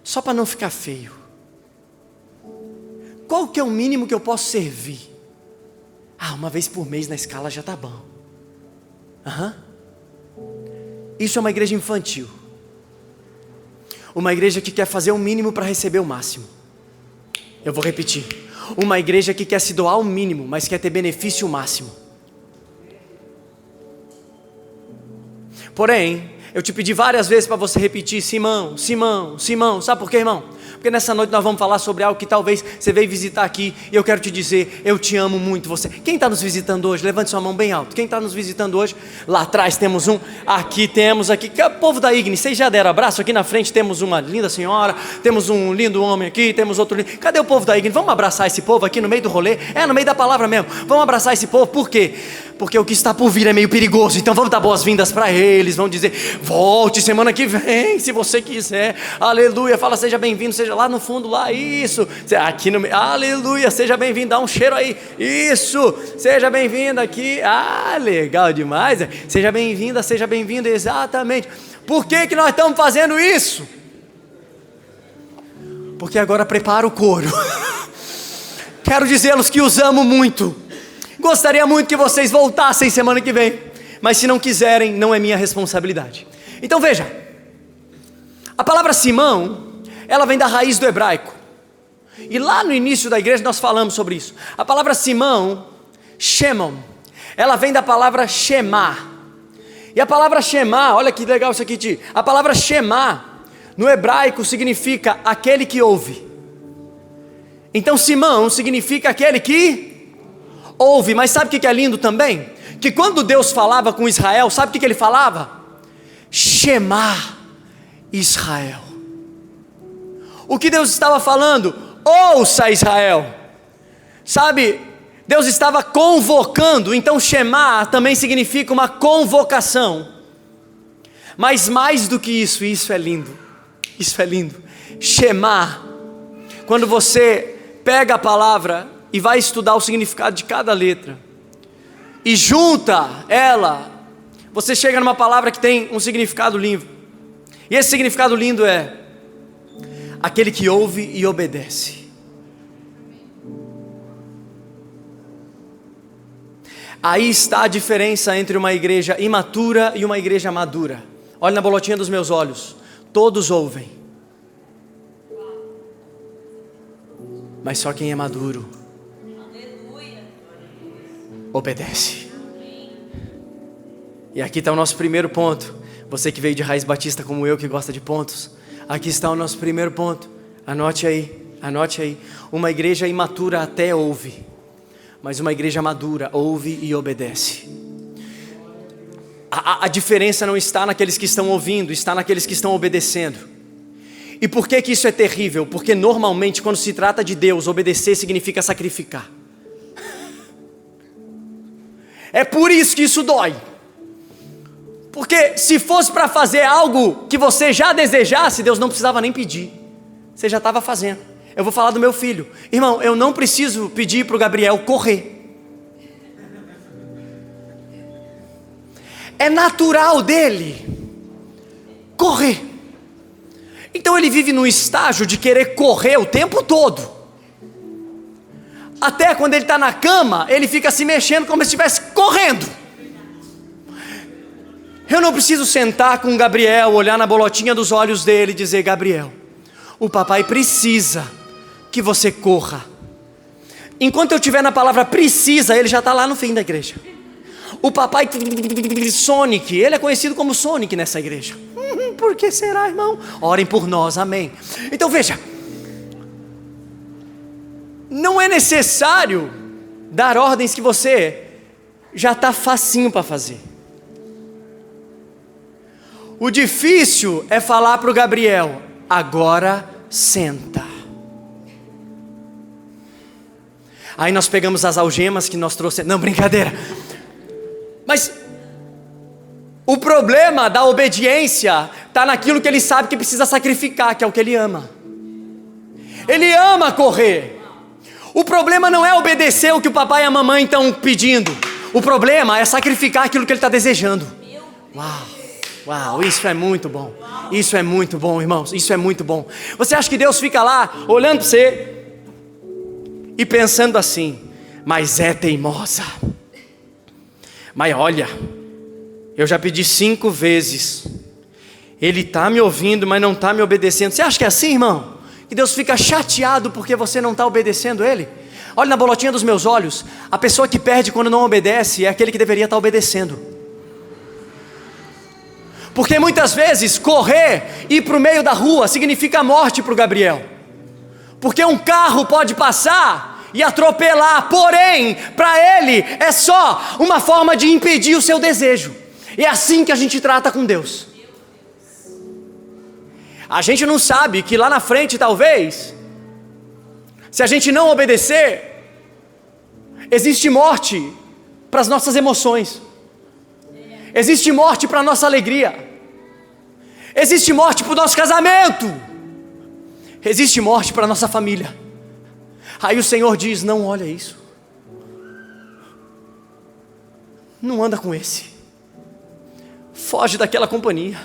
Só para não ficar feio. Qual que é o mínimo que eu posso servir? Uma vez por mês na escala já tá bom. Isso é uma igreja infantil. Uma igreja que quer fazer o mínimo para receber o máximo. Eu vou repetir. Uma igreja que quer se doar ao mínimo, mas quer ter benefício máximo. Porém, eu te pedi várias vezes para você repetir: Simão, Simão, Simão. Sabe por quê, irmão? Porque nessa noite nós vamos falar sobre algo que talvez você veio visitar aqui, e eu quero te dizer: eu te amo muito você. Quem está nos visitando hoje? Levante sua mão bem alto. Quem está nos visitando hoje? Lá atrás temos um, aqui temos aqui, que é o povo da Ignis. Vocês já deram abraço? Aqui na frente temos uma linda senhora, temos um lindo homem aqui, temos outro lindo. Cadê o povo da Ignis? Vamos abraçar esse povo aqui no meio do rolê? No meio da palavra mesmo. Vamos abraçar esse povo, por quê? Porque o que está por vir é meio perigoso. Então vamos dar boas-vindas para eles. Vamos dizer: volte semana que vem, se você quiser. Aleluia. Fala: seja bem-vindo, seja lá no fundo, lá, isso. Aqui no meio, aleluia, seja bem-vindo, dá um cheiro aí. Isso, seja bem-vindo aqui. Legal demais. Seja bem-vinda, seja bem-vindo, exatamente. Por que nós estamos fazendo isso? Porque agora prepara o couro. Quero dizê-los que os amo muito. Gostaria muito que vocês voltassem semana que vem, mas se não quiserem, não é minha responsabilidade. Então veja, a palavra Simão, ela vem da raiz do hebraico, e lá no início da igreja nós falamos sobre isso. A palavra Simão, Shemon, ela vem da palavra Shema, e a palavra Shema, olha que legal isso aqui, Ti. A palavra Shema, no hebraico significa aquele que ouve. Então Simão significa aquele que ouve. Mas sabe o que é lindo também? Que quando Deus falava com Israel, sabe o que ele falava? Shema Israel. O que Deus estava falando? ouça Israel. Sabe, Deus estava convocando, então Shema também significa uma convocação. Mas mais do que isso, isso é lindo, Shema, quando você pega a palavra e vai estudar o significado de cada letra, e junta ela, você chega numa palavra que tem um significado lindo, e esse significado lindo é, aquele que ouve e obedece. Aí está a diferença entre uma igreja imatura e uma igreja madura. Olha na bolotinha dos meus olhos, todos ouvem, mas só quem é maduro obedece. E aqui está o nosso primeiro ponto. Você que veio de raiz batista como eu, que gosta de pontos, aqui está o nosso primeiro ponto. Anote aí. Uma igreja imatura até ouve, mas uma igreja madura ouve e obedece. A diferença não está naqueles que estão ouvindo, está naqueles que estão obedecendo. E por que isso é terrível? Porque normalmente quando se trata de Deus, obedecer significa sacrificar. É por isso que isso dói. Porque se fosse para fazer algo que você já desejasse, Deus não precisava nem pedir, você já estava fazendo. Eu vou falar do meu filho. Irmão, eu não preciso pedir para o Gabriel correr. É natural dele correr. Então ele vive num estágio de querer correr o tempo todo. Até quando ele está na cama, ele fica se mexendo como se estivesse correndo. Eu não preciso sentar com o Gabriel, olhar na bolotinha dos olhos dele e dizer: Gabriel, o papai precisa que você corra. Enquanto eu estiver na palavra precisa, ele já está lá no fim da igreja. O papai Sonic, ele é conhecido como Sonic nessa igreja. Por que será, irmão? Orem por nós, amém. Então veja, não é necessário dar ordens que você já está facinho para fazer. O difícil é falar para o Gabriel: agora senta. Aí nós pegamos as algemas que nós trouxemos. Não, brincadeira. Mas o problema da obediência está naquilo que ele sabe que precisa sacrificar, que é o que ele ama. Ele ama correr. O problema não é obedecer o que o papai e a mamãe estão pedindo. O problema é sacrificar aquilo que ele está desejando. Uau, isso é muito bom. Isso é muito bom, irmãos. Isso é muito bom. Você acha que Deus fica lá olhando para você e pensando assim: mas é teimosa. Mas olha, eu já pedi 5 vezes. Ele está me ouvindo, mas não está me obedecendo. Você acha que é assim, irmão? Que Deus fica chateado porque você não está obedecendo Ele? Olha na bolotinha dos meus olhos. A pessoa que perde quando não obedece é aquele que deveria estar obedecendo. Porque muitas vezes correr, ir para o meio da rua significa morte para o Gabriel. Porque um carro pode passar e atropelar, porém, para ele é só uma forma de impedir o seu desejo. E é assim que a gente trata com Deus. A gente não sabe que lá na frente, talvez, se a gente não obedecer, existe morte para as nossas emoções, existe morte para a nossa alegria, existe morte para o nosso casamento, existe morte para a nossa família. Aí o Senhor diz: não olha isso, não anda com esse, foge daquela companhia,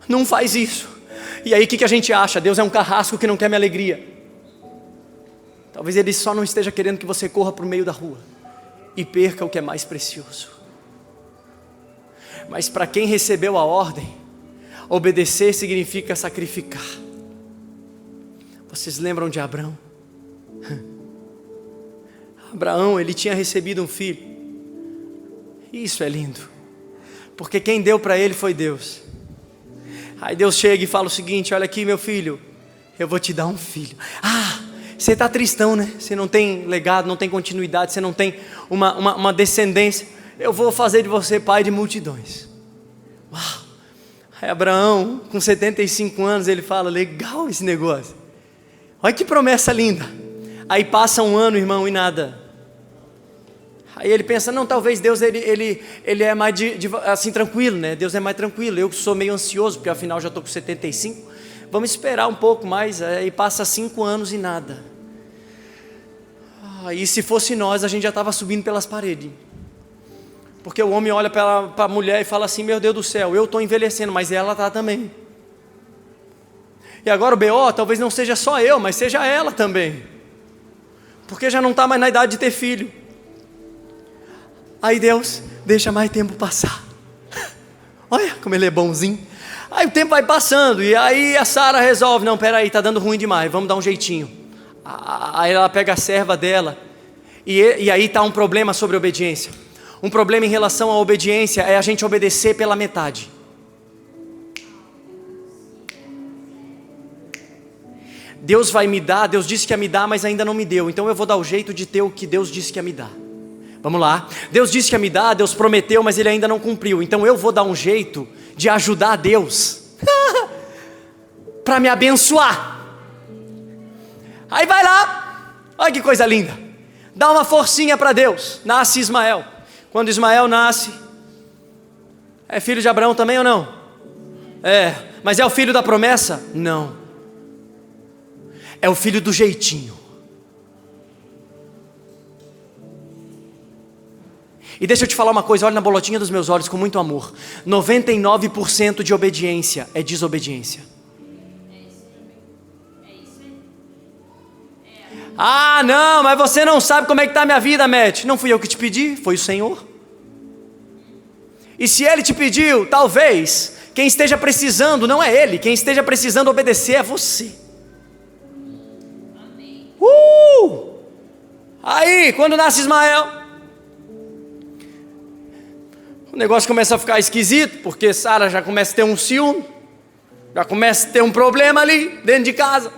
não faz isso. E aí o que a gente acha? Deus é um carrasco que não quer minha alegria. Talvez Ele só não esteja querendo que você corra para o meio da rua e perca o que é mais precioso. Mas para quem recebeu a ordem, obedecer significa sacrificar. Vocês lembram de Abraão? Abraão, ele tinha recebido um filho. Isso é lindo, porque quem deu para ele foi Deus. Aí Deus chega e fala o seguinte: olha aqui, meu filho, eu vou te dar um filho. Você está tristão, né? Você não tem legado, não tem continuidade, você não tem uma descendência. Eu vou fazer de você pai de multidões. Uau! Aí Abraão, com 75 anos, ele fala: legal esse negócio. Olha que promessa linda. Aí passa um ano, irmão, e nada. Aí ele pensa, não, talvez Deus ele é mais assim tranquilo, né? Deus é mais tranquilo. Eu sou meio ansioso, porque afinal já estou com 75. Vamos esperar um pouco mais. Aí passa 5 anos e nada. E se fosse nós, a gente já estava subindo pelas paredes. Porque o homem olha para a mulher e fala assim, meu Deus do céu, eu estou envelhecendo, mas ela está também. E agora o B.O. talvez não seja só eu, mas seja ela também. Porque já não está mais na idade de ter filho. Aí Deus deixa mais tempo passar. Olha como ele é bonzinho. Aí o tempo vai passando, e aí a Sara resolve, não, peraí, está dando ruim demais, vamos dar um jeitinho. Aí ela pega a serva dela, e aí está um problema sobre obediência. Um problema em relação à obediência é a gente obedecer pela metade. Deus vai me dar, Deus disse que ia me dar, mas ainda não me deu. Então eu vou dar o jeito de ter o que Deus disse que ia me dar. Vamos lá. Deus disse que ia me dar, Deus prometeu, mas Ele ainda não cumpriu. Então eu vou dar um jeito de ajudar Deus para me abençoar. Aí vai lá, olha que coisa linda. Dá uma forcinha para Deus. Nasce Ismael. Quando Ismael nasce, é filho de Abraão também ou não? É, mas é o filho da promessa? Não. É o filho do jeitinho. E deixa eu te falar uma coisa, olha na bolotinha dos meus olhos com muito amor. 99% de obediência é desobediência. Ah, não, mas você não sabe como é que está a minha vida, Matt. Não fui eu que te pedi, foi o Senhor. E se Ele te pediu, talvez quem esteja precisando não é Ele, quem esteja precisando obedecer é você. Aí, quando nasce Ismael, o negócio começa a ficar esquisito, porque Sara já começa a ter um ciúme, já começa a ter um problema ali dentro de casa.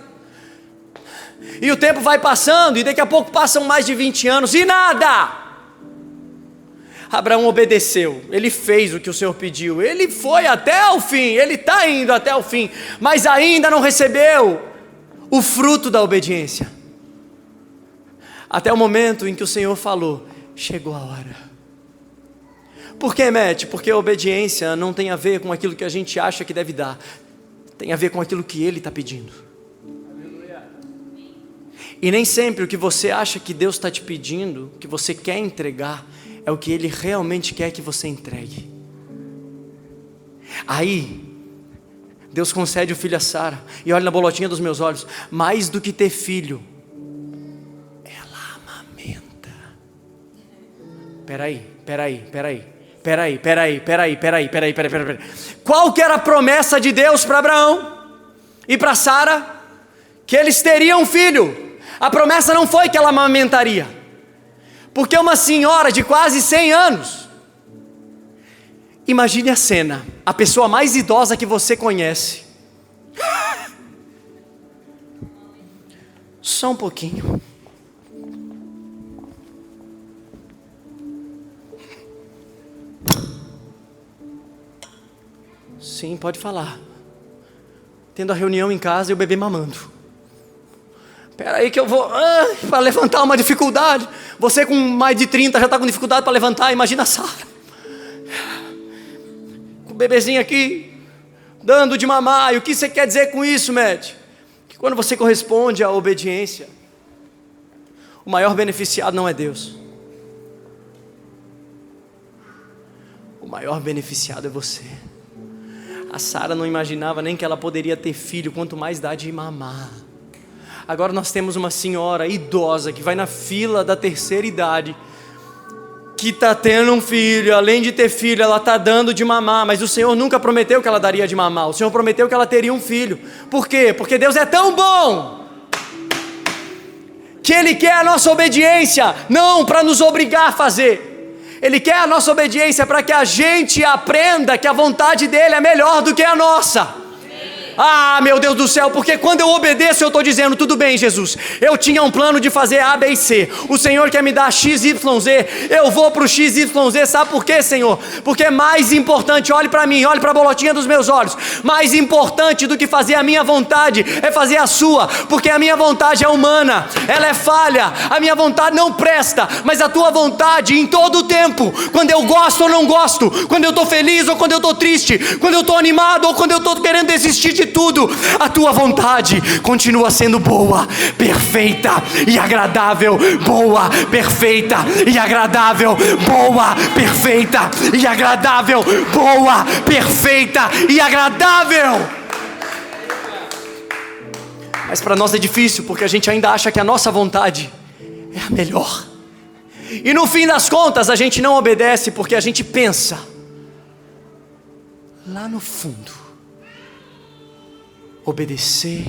E o tempo vai passando, e daqui a pouco passam mais de 20 anos, e nada! Abraão obedeceu, ele fez o que o Senhor pediu, ele foi até o fim, ele está indo até o fim, mas ainda não recebeu o fruto da obediência. Até o momento em que o Senhor falou, chegou a hora. Por que, Matt? Porque a obediência não tem a ver com aquilo que a gente acha que deve dar, tem a ver com aquilo que Ele está pedindo. E nem sempre o que você acha que Deus está te pedindo, que você quer entregar, é o que Ele realmente quer que você entregue. Aí, Deus concede o filho a Sara, e olha na bolotinha dos meus olhos, mais do que ter filho, ela amamenta. Peraí. Qual que era a promessa de Deus para Abraão e para Sara? Que eles teriam um filho. A promessa não foi que ela amamentaria, porque uma senhora de quase 100 anos, imagine a cena, a pessoa mais idosa que você conhece, só um pouquinho, sim, pode falar, tendo a reunião em casa e o bebê mamando. Espera aí que eu vou, para levantar uma dificuldade. Você com mais de 30 já está com dificuldade para levantar, imagina a Sara. Com o bebezinho aqui, dando de mamar. E o que você quer dizer com isso, Matt? Que quando você corresponde à obediência, o maior beneficiado não é Deus. O maior beneficiado é você. A Sara não imaginava nem que ela poderia ter filho, quanto mais dar de mamar. Agora nós temos uma senhora idosa que vai na fila da terceira idade, que está tendo um filho, além de ter filho, ela está dando de mamar, mas o Senhor nunca prometeu que ela daria de mamar, o Senhor prometeu que ela teria um filho. Por quê? Porque Deus é tão bom, que Ele quer a nossa obediência, não para nos obrigar a fazer, Ele quer a nossa obediência para que a gente aprenda que a vontade dEle é melhor do que a nossa. Ah, meu Deus do céu, porque quando eu obedeço eu estou dizendo, tudo bem, Jesus, eu tinha um plano de fazer A, B e C, o Senhor quer me dar X, Y, Z, eu vou para o X, Y, Z, sabe por quê, Senhor? Porque é mais importante, olhe para mim, olhe para a bolotinha dos meus olhos, mais importante do que fazer a minha vontade, é fazer a sua, porque a minha vontade é humana, ela é falha, a minha vontade não presta, mas a tua vontade em todo o tempo, quando eu gosto ou não gosto, quando eu estou feliz ou quando eu estou triste, quando eu estou animado ou quando eu estou querendo desistir de tudo, a tua vontade continua sendo boa, perfeita e agradável, boa, perfeita e agradável, boa, perfeita e agradável, boa, perfeita e agradável. Mas para nós é difícil, porque a gente ainda acha que a nossa vontade é a melhor, e no fim das contas a gente não obedece porque a gente pensa lá no fundo, obedecer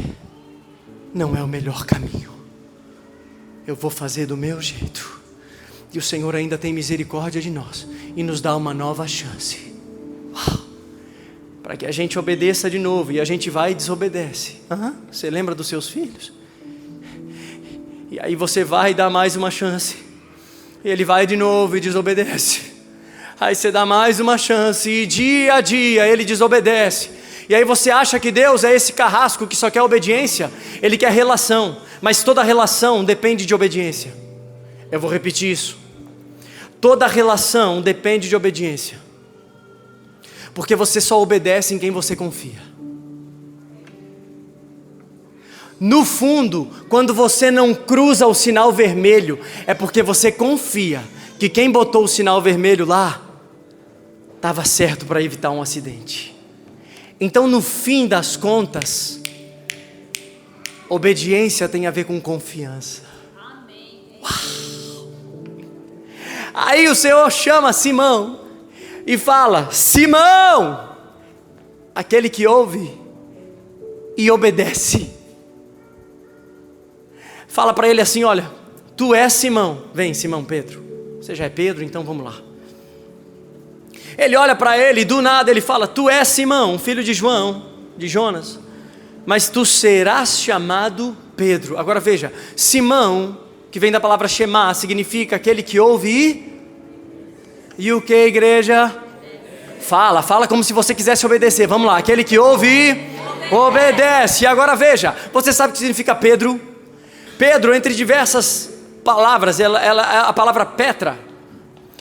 não é o melhor caminho, eu vou fazer do meu jeito, e o Senhor ainda tem misericórdia de nós, e nos dá uma nova chance, para que a gente obedeça de novo, e a gente vai e desobedece. Você lembra dos seus filhos? E aí você vai e dá mais uma chance, e ele vai de novo e desobedece, aí você dá mais uma chance, e dia a dia ele desobedece. E aí você acha que Deus é esse carrasco que só quer obediência? Ele quer relação, mas toda relação depende de obediência. Eu vou repetir isso. Toda relação depende de obediência, porque você só obedece em quem você confia. No fundo, quando você não cruza o sinal vermelho, é porque você confia que quem botou o sinal vermelho lá estava certo para evitar um acidente. Então, no fim das contas, obediência tem a ver com confiança. Uau. Aí o Senhor chama Simão e fala: Simão, aquele que ouve e obedece. Fala para ele assim: olha, tu és Simão. Vem, Simão Pedro. Você já é Pedro, então vamos lá. Ele olha para ele e do nada ele fala: tu és Simão, filho de João, de Jonas, mas tu serás chamado Pedro. Agora veja, Simão, que vem da palavra Shema, significa aquele que ouve e o que, igreja? Fala como se você quisesse obedecer. Vamos lá, aquele que ouve e obedece. E agora veja, você sabe o que significa Pedro? Pedro, entre diversas palavras, a palavra Petra,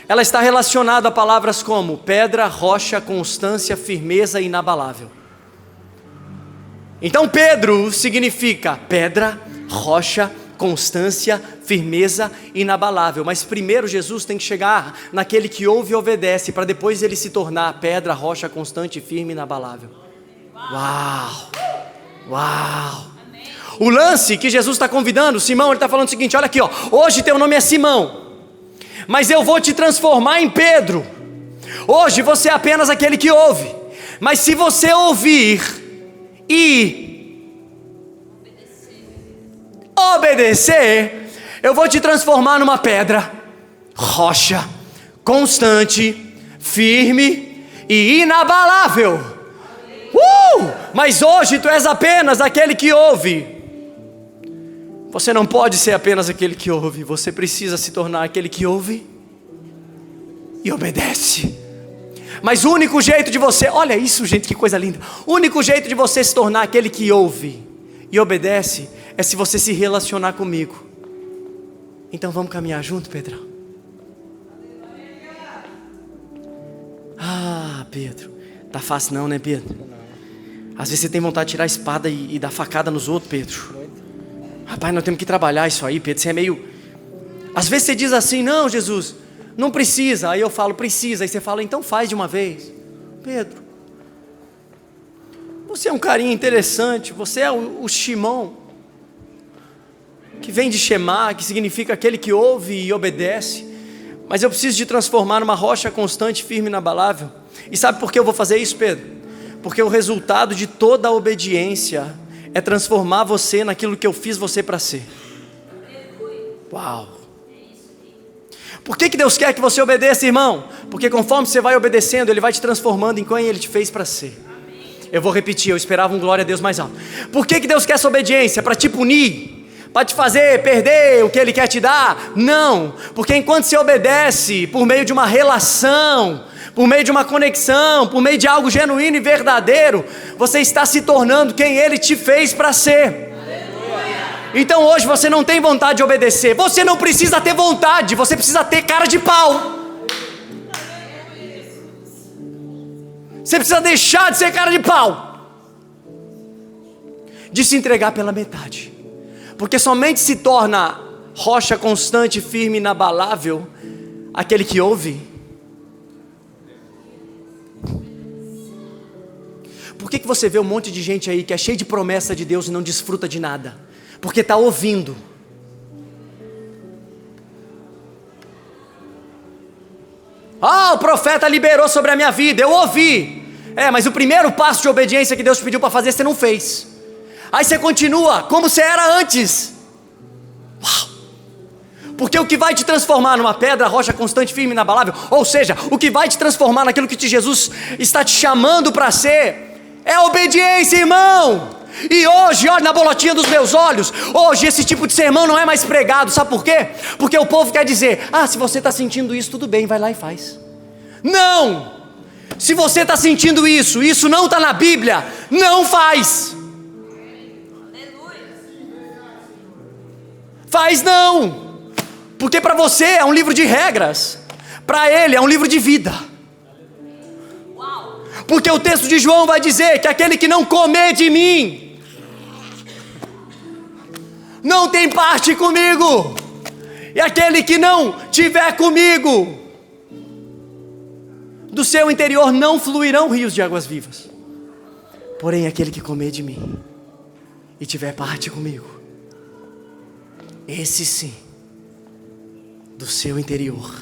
ela está relacionada a palavras como pedra, rocha, constância, firmeza e inabalável. Então Pedro significa pedra, rocha, constância, firmeza e inabalável. Mas primeiro Jesus tem que chegar naquele que ouve e obedece, para depois ele se tornar pedra, rocha, constante, firme e inabalável. Uau! Uau! O lance que Jesus está convidando, Simão, ele está falando o seguinte: olha aqui, ó, hoje teu nome é Simão, mas eu vou te transformar em Pedro. Hoje você é apenas aquele que ouve, mas se você ouvir e obedecer, eu vou te transformar numa pedra, rocha, constante, firme e inabalável. Mas hoje tu és apenas aquele que ouve. Você não pode ser apenas aquele que ouve, você precisa se tornar aquele que ouve e obedece. Mas o único jeito de você, olha isso, gente, que coisa linda. O único jeito de você se tornar aquele que ouve e obedece é se você se relacionar comigo. Então vamos caminhar junto, Pedrão? Ah, Pedro, tá fácil não, né, Pedro? Às vezes você tem vontade de tirar a espada e dar facada nos outros, Pedro. Rapaz, nós temos que trabalhar isso aí, Pedro. Você é meio... Às vezes você diz assim: não, Jesus, não precisa. Aí eu falo: precisa. Aí você fala: então faz de uma vez. Pedro, você é um carinha interessante. Você é o Shimon, que vem de Shema, que significa aquele que ouve e obedece. Mas eu preciso te transformar numa rocha constante, firme e inabalável. E sabe por que eu vou fazer isso, Pedro? Porque o resultado de toda a obediência é transformar você naquilo que eu fiz você para ser. Uau! Por que Deus quer que você obedeça, irmão? Porque conforme você vai obedecendo, Ele vai te transformando em quem Ele te fez para ser. Eu vou repetir, eu esperava um glória a Deus mais alto. Por que Deus quer essa obediência? Para te punir? Para te fazer perder o que Ele quer te dar? Não, porque enquanto você obedece por meio de uma relação, por meio de uma conexão, por meio de algo genuíno e verdadeiro, você está se tornando quem Ele te fez para ser. Então hoje você não tem vontade de obedecer, você não precisa ter vontade, você precisa ter cara de pau. Você precisa deixar de ser cara de pau, de se entregar pela metade, porque somente se torna rocha constante, firme e inabalável aquele que ouve. Por que você vê um monte de gente aí que é cheio de promessa de Deus e não desfruta de nada? Porque está ouvindo. O profeta liberou sobre a minha vida, eu ouvi. Mas o primeiro passo de obediência que Deus te pediu para fazer, você não fez. Aí você continua como você era antes. Uau! Porque o que vai te transformar numa pedra, rocha constante, firme e inabalável, ou seja, o que vai te transformar naquilo que Jesus está te chamando para ser, é a obediência, irmão. E hoje, olha na bolotinha dos meus olhos, hoje esse tipo de sermão não é mais pregado, sabe por quê? Porque o povo quer dizer, se você está sentindo isso, tudo bem, vai lá e faz. Não! Se você está sentindo isso não está na Bíblia, não faz. Faz não, porque para você é um livro de regras, para ele é um livro de vida. Porque o texto de João vai dizer que aquele que não comer de mim não tem parte comigo, e aquele que não tiver comigo, do seu interior não fluirão rios de águas vivas. Porém aquele que comer de mim e tiver parte comigo, esse sim, do seu interior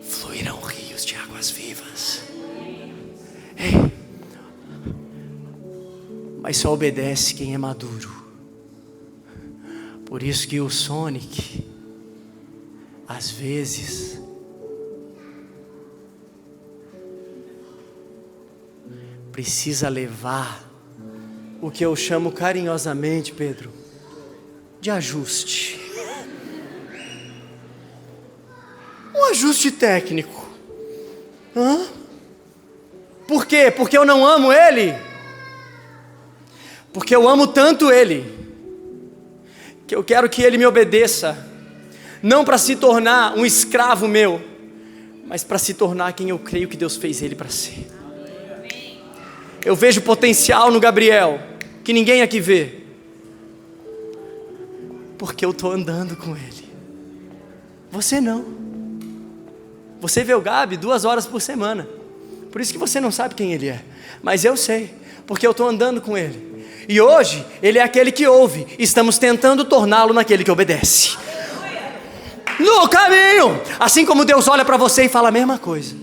fluirão rios de águas vivas. Mas só obedece quem é maduro. Por isso que o Sonic, às vezes, precisa levar o que eu chamo carinhosamente, Pedro, de ajuste. Um ajuste técnico. Por quê? Porque eu não amo ele? Porque eu amo tanto ele, que eu quero que ele me obedeça, não para se tornar um escravo meu, mas para se tornar quem eu creio que Deus fez ele para ser. Eu vejo potencial no Gabriel, que ninguém aqui vê, porque eu estou andando com ele. Você não. Você vê o Gabi 2 horas por semana, por isso que você não sabe quem ele é, mas eu sei, porque eu estou andando com ele. E hoje, ele é aquele que ouve, estamos tentando torná-lo naquele que obedece. No caminho, assim como Deus olha para você e fala a mesma coisa.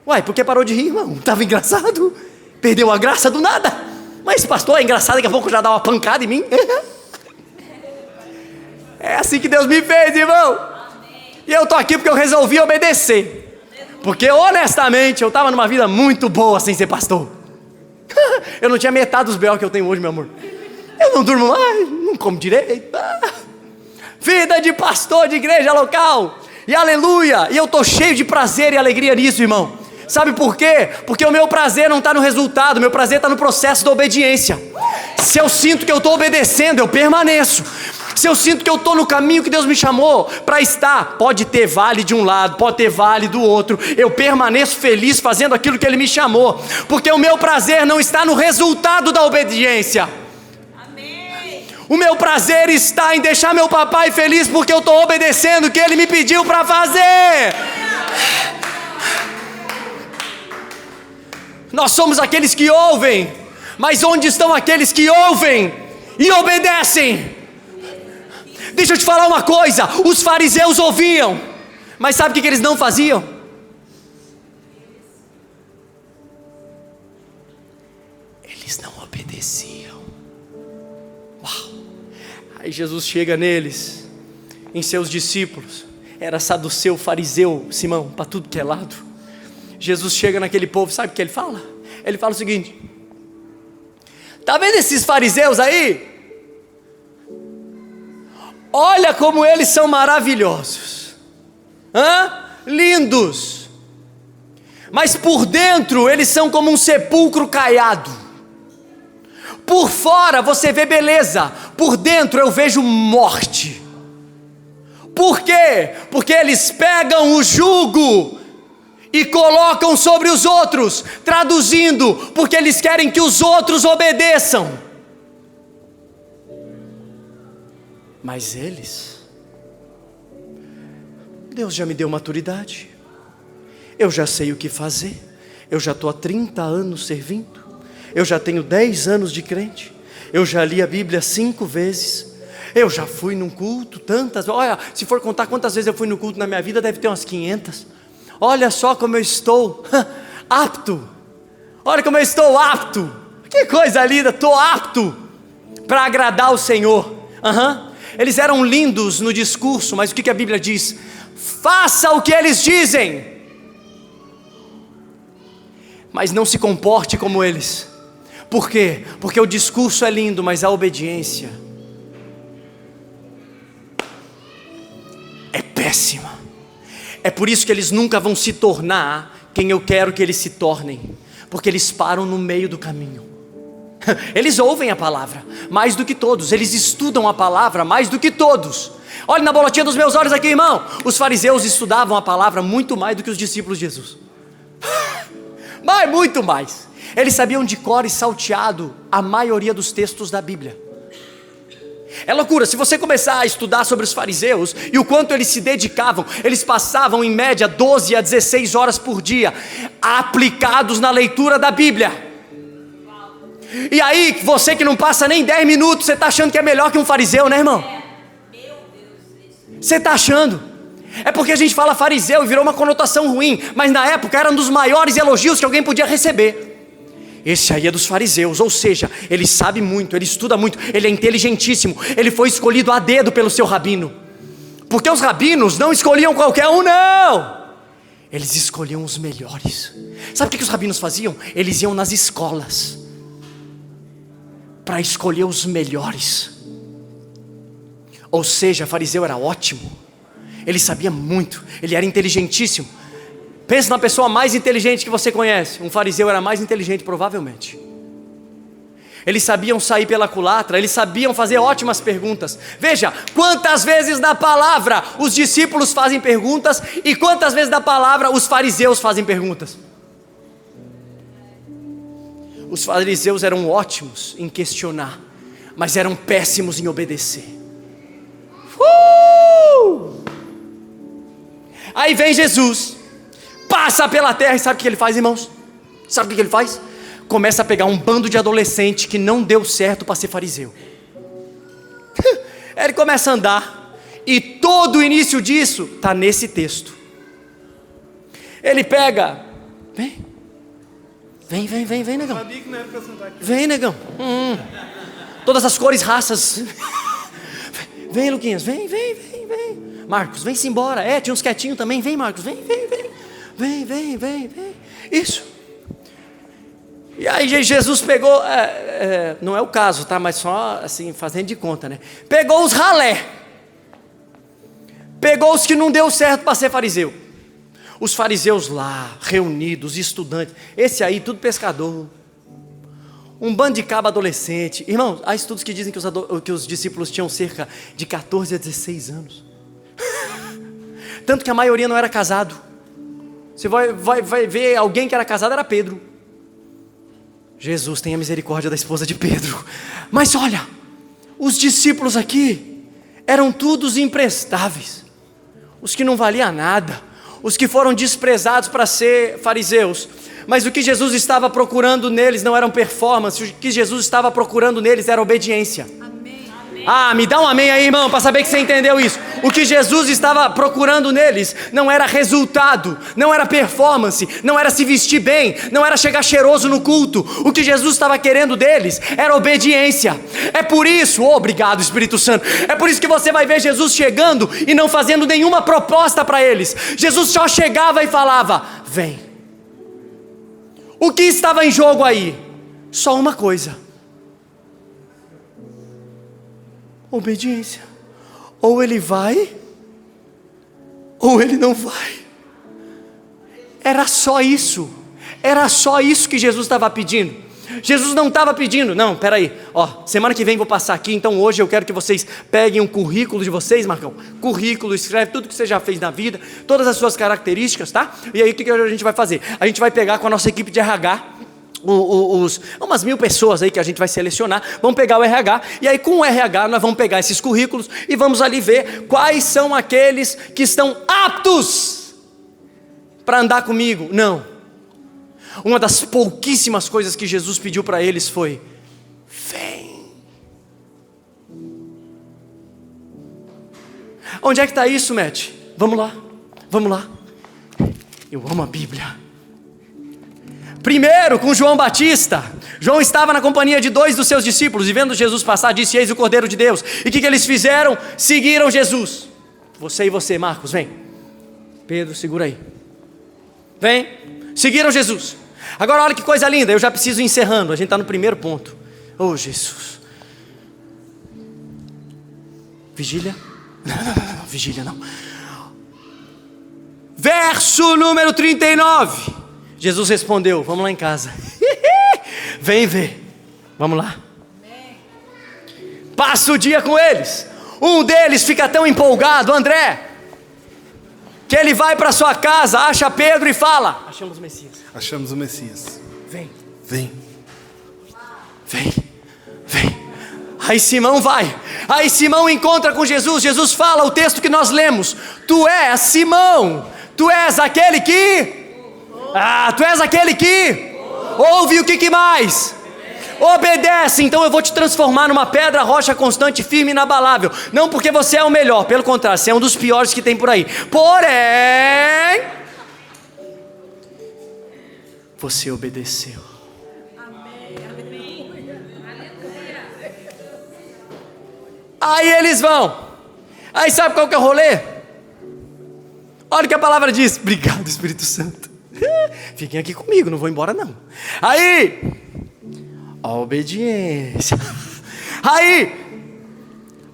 Uai, por que parou de rir, irmão? Estava engraçado? Perdeu a graça do nada? Mas pastor, é engraçado, daqui a pouco já dá uma pancada em mim. É assim que Deus me fez, irmão. E eu estou aqui porque eu resolvi obedecer. Porque honestamente, eu estava numa vida muito boa sem ser pastor. Eu não tinha metade dos B.O. que eu tenho hoje, meu amor. Eu não durmo mais, não como direito. Vida de pastor de igreja local. E aleluia. E eu estou cheio de prazer e alegria nisso, irmão. Sabe por quê? Porque o meu prazer não está no resultado, o meu prazer está no processo da obediência. Se eu sinto que eu estou obedecendo, eu permaneço. Se eu sinto que eu estou no caminho que Deus me chamou para estar, pode ter vale de um lado, pode ter vale do outro, eu permaneço feliz fazendo aquilo que Ele me chamou, porque o meu prazer não está no resultado da obediência. Amém. O meu prazer está em deixar meu papai feliz, porque eu estou obedecendo o que Ele me pediu para fazer. Nós somos aqueles que ouvem, mas onde estão aqueles que ouvem e obedecem? Deixa eu te falar uma coisa, os fariseus ouviam, mas sabe o que eles não faziam? Eles não obedeciam. Uau! Aí Jesus chega neles, em seus discípulos, era saduceu, fariseu, Simão, para tudo que é lado. Jesus chega naquele povo, sabe o que ele fala? Ele fala o seguinte: tá vendo esses fariseus aí? Olha como eles são maravilhosos, lindos, mas por dentro eles são como um sepulcro caiado. Por fora você vê beleza, por dentro eu vejo morte. Por quê? Porque eles pegam o jugo e colocam sobre os outros, traduzindo, porque eles querem que os outros obedeçam. Mas eles, Deus já me deu maturidade, eu já sei o que fazer, eu já estou há 30 anos servindo, eu já tenho 10 anos de crente, eu já li a Bíblia 5 vezes, eu já fui num culto tantas, olha, se for contar quantas vezes eu fui no culto na minha vida, deve ter umas 500, olha só como eu estou apto, olha como eu estou apto, que coisa linda, estou apto para agradar o Senhor. Eles eram lindos no discurso, mas o que a Bíblia diz? Faça o que eles dizem, mas não se comporte como eles. Por quê? Porque o discurso é lindo, mas a obediência é péssima. É por isso que eles nunca vão se tornar quem eu quero que eles se tornem, porque eles param no meio do caminho. Eles ouvem a palavra mais do que todos, eles estudam a palavra mais do que todos. Olhe na boletinha dos meus olhos aqui, irmão. Os fariseus estudavam a palavra muito mais do que os discípulos de Jesus. Mas muito mais. Eles sabiam de cor e salteado a maioria dos textos da Bíblia. É loucura, se você começar a estudar sobre os fariseus e o quanto eles se dedicavam, eles passavam em média 12 a 16 horas por dia aplicados na leitura da Bíblia. E aí, você que não passa nem 10 minutos, você está achando que é melhor que um fariseu, né, irmão? Você está achando? É porque a gente fala fariseu e virou uma conotação ruim, mas na época era um dos maiores elogios que alguém podia receber. Esse aí é dos fariseus, ou seja, ele sabe muito, ele estuda muito, ele é inteligentíssimo, ele foi escolhido a dedo pelo seu rabino. Porque os rabinos não escolhiam qualquer um, não! Eles escolhiam os melhores. Sabe o que os rabinos faziam? Eles iam nas escolas para escolher os melhores. Ou seja, fariseu era ótimo, ele sabia muito, ele era inteligentíssimo. Pensa na pessoa mais inteligente que você conhece. Um fariseu era mais inteligente, provavelmente. Eles sabiam sair pela culatra, eles sabiam fazer ótimas perguntas. Veja, quantas vezes na palavra os discípulos fazem perguntas e quantas vezes na palavra os fariseus fazem perguntas. Os fariseus eram ótimos em questionar, mas eram péssimos em obedecer. Aí vem Jesus, passa pela terra e sabe o que ele faz, irmãos? Sabe o que ele faz? Começa a pegar um bando de adolescente que não deu certo para ser fariseu. Ele começa a andar, e todo o início disso está nesse texto. Ele pega, vem negão. Vem negão. Todas as cores, raças. Vem Luquinhas, vem. Marcos, vem-se embora. Tinha uns quietinhos também, vem Marcos, vem. Isso. E aí Jesus pegou, não é o caso, tá? Mas só assim, fazendo de conta, né? Pegou os ralé. Pegou os que não deu certo para ser fariseu. Os fariseus lá, reunidos, estudantes. Esse aí, tudo pescador. Um bando de cabo adolescente. Irmão, há estudos que dizem que os discípulos tinham cerca de 14 a 16 anos. Tanto que a maioria não era casado. Você vai ver alguém que era casado, era Pedro. Jesus tenha misericórdia da esposa de Pedro. Mas olha, os discípulos aqui eram todos imprestáveis. Os que não valiam nada. Os que foram desprezados para ser fariseus. Mas o que Jesus estava procurando neles não eram performance. O que Jesus estava procurando neles era obediência. Amém. Me dá um amém aí, irmão, para saber que você entendeu isso. O que Jesus estava procurando neles não era resultado, não era performance, não era se vestir bem, não era chegar cheiroso no culto. O que Jesus estava querendo deles era obediência. É por isso, obrigado Espírito Santo, é por isso que você vai ver Jesus chegando e não fazendo nenhuma proposta para eles. Jesus só chegava e falava: vem. O que estava em jogo aí? Só uma coisa: obediência. Ou ele vai, ou ele não vai. Era só isso. Era só isso que Jesus estava pedindo. Jesus não estava pedindo: não, peraí, semana que vem vou passar aqui, então hoje eu quero que vocês peguem um currículo de vocês, Marcão. Currículo, escreve tudo que você já fez na vida, todas as suas características, tá? E aí o que a gente vai fazer? A gente vai pegar com a nossa equipe de RH, umas 1000 pessoas aí que a gente vai selecionar, vamos pegar o RH, e aí com o RH nós vamos pegar esses currículos e vamos ali ver quais são aqueles que estão aptos para andar comigo. Não, uma das pouquíssimas coisas que Jesus pediu para eles foi: vem. Onde é que está isso, Matt? Vamos lá, vamos lá. Eu amo a Bíblia. Primeiro, com João Batista. João estava na companhia de 2 dos seus discípulos, e vendo Jesus passar, disse: eis o Cordeiro de Deus. E o que eles fizeram? Seguiram Jesus. Você e você, Marcos, vem. Pedro, segura aí. Vem. Seguiram Jesus. Agora olha que coisa linda, eu já preciso ir encerrando. A gente está no primeiro ponto. Oh Jesus. Vigília? Não, vigília não. Verso número 39. Jesus respondeu: vamos lá em casa. Vem ver. Vamos lá. Passa o dia com eles. Um deles fica tão empolgado, André, que ele vai para sua casa, acha Pedro e fala: achamos o Messias. Achamos o Messias. Vem. Vem. Vem. Vem. Aí Simão vai. Aí Simão encontra com Jesus. Jesus fala o texto que nós lemos: tu és Simão. Tu és aquele que... tu és aquele que ouve. O que mais? Obedece. Então eu vou te transformar numa pedra, rocha constante, firme e inabalável. Não porque você é o melhor, pelo contrário, você é um dos piores que tem por aí. Porém, você obedeceu. Aí eles vão. Aí sabe qual que é o rolê? Olha o que a palavra diz. Obrigado, Espírito Santo. Fiquem aqui comigo, não vou embora não. Aí, a obediência. Aí,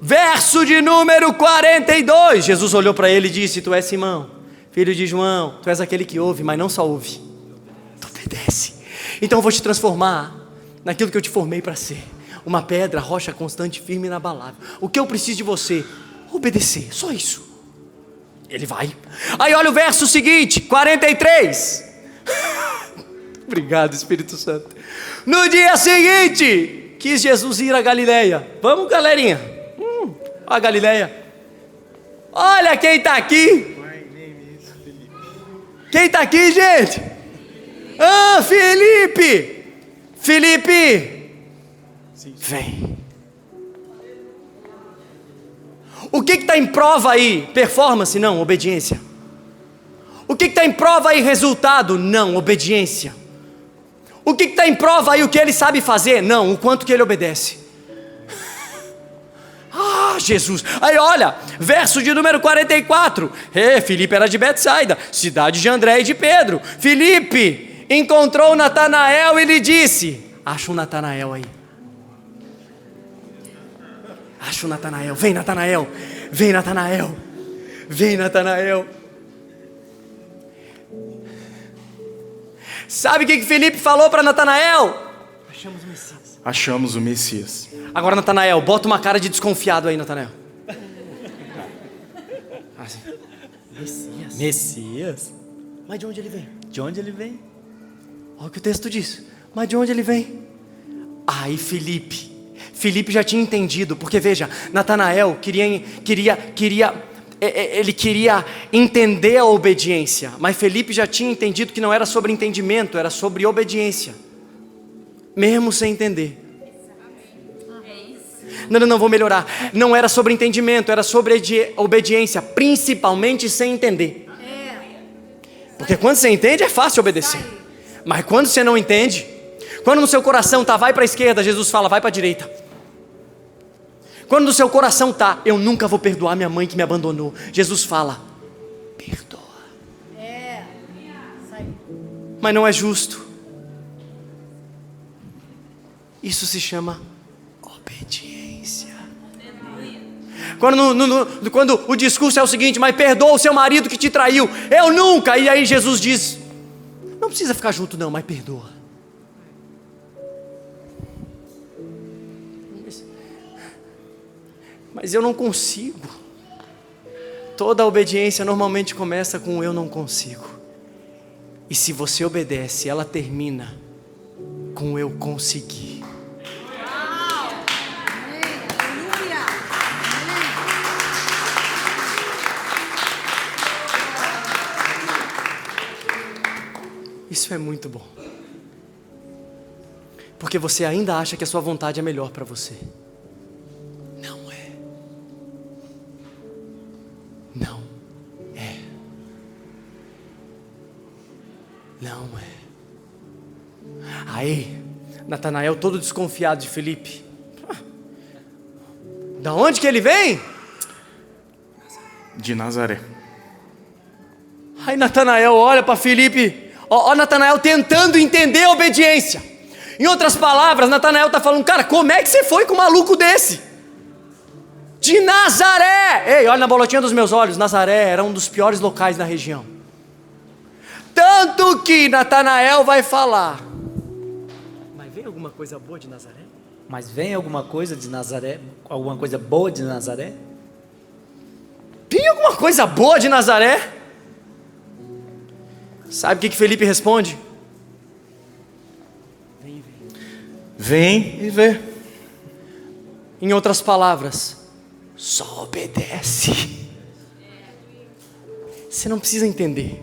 verso de número 42. Jesus olhou para ele e disse: tu és Simão, filho de João. Tu és aquele que ouve, mas não só ouve, tu obedece. Então eu vou te transformar naquilo que eu te formei para ser: uma pedra, rocha constante, firme e inabalável. O que eu preciso de você? Obedecer, só isso. Ele vai. Aí olha o verso seguinte, 43. Obrigado, Espírito Santo. No dia seguinte, quis Jesus ir a Galileia. Vamos, galerinha. A Galileia. Olha quem está aqui. Quem está aqui, gente? Felipe. Felipe, vem. O que está em prova aí? Performance? Não, obediência. O que está em prova aí? Resultado? Não, obediência. O que está em prova aí? O que ele sabe fazer? Não, o quanto que ele obedece. Jesus. Aí olha, verso de número 44. Filipe era de Betsaida, cidade de André e de Pedro. Filipe encontrou Natanael e lhe disse: acha um Natanael aí. Acha o Natanael. Vem, Natanael. Vem, Natanael. Vem, Natanael. Sabe o que Filipe falou para Natanael? Achamos o Messias. Achamos o Messias. Agora, Natanael, bota uma cara de desconfiado aí, Natanael. Assim. Messias. Messias? Mas de onde ele vem? De onde ele vem? Olha o que o texto diz. Mas de onde ele vem? Aí Filipe já tinha entendido, porque veja, Natanael ele queria entender a obediência, mas Filipe já tinha entendido que não era sobre entendimento, era sobre obediência, mesmo sem entender. Não, vou melhorar. Não era sobre entendimento, era sobre obediência, principalmente sem entender. Porque quando você entende é fácil obedecer. Mas quando você não entende, quando no seu coração tá, vai para a esquerda, Jesus fala, vai para a direita. Quando no seu coração tá, eu nunca vou perdoar minha mãe que me abandonou, Jesus fala, perdoa. Mas não é justo. Isso se chama obediência. Quando o discurso é o seguinte, mas perdoa o seu marido que te traiu, eu nunca. E aí Jesus diz, não precisa ficar junto não, mas perdoa. Mas eu não consigo. Toda obediência normalmente começa com eu não consigo. E se você obedece, ela termina com eu consegui. Isso é muito bom. Porque você ainda acha que a sua vontade é melhor para você. Não é. Não é. Não é. Aí, Natanael todo desconfiado de Felipe. Da onde que ele vem? De Nazaré. Aí Natanael olha para Felipe. Ó, Natanael tentando entender a obediência. Em outras palavras, Natanael está falando, cara, como é que você foi com um maluco desse? De Nazaré! Ei, olha na bolotinha dos meus olhos, Nazaré era um dos piores locais na região. Tanto que Natanael vai falar, mas vem alguma coisa boa de Nazaré? Mas vem alguma coisa de Nazaré? Alguma coisa boa de Nazaré? Tem alguma coisa boa de Nazaré? Sabe o que Felipe responde? Vem e vê. Em outras palavras, só obedece. Você não precisa entender.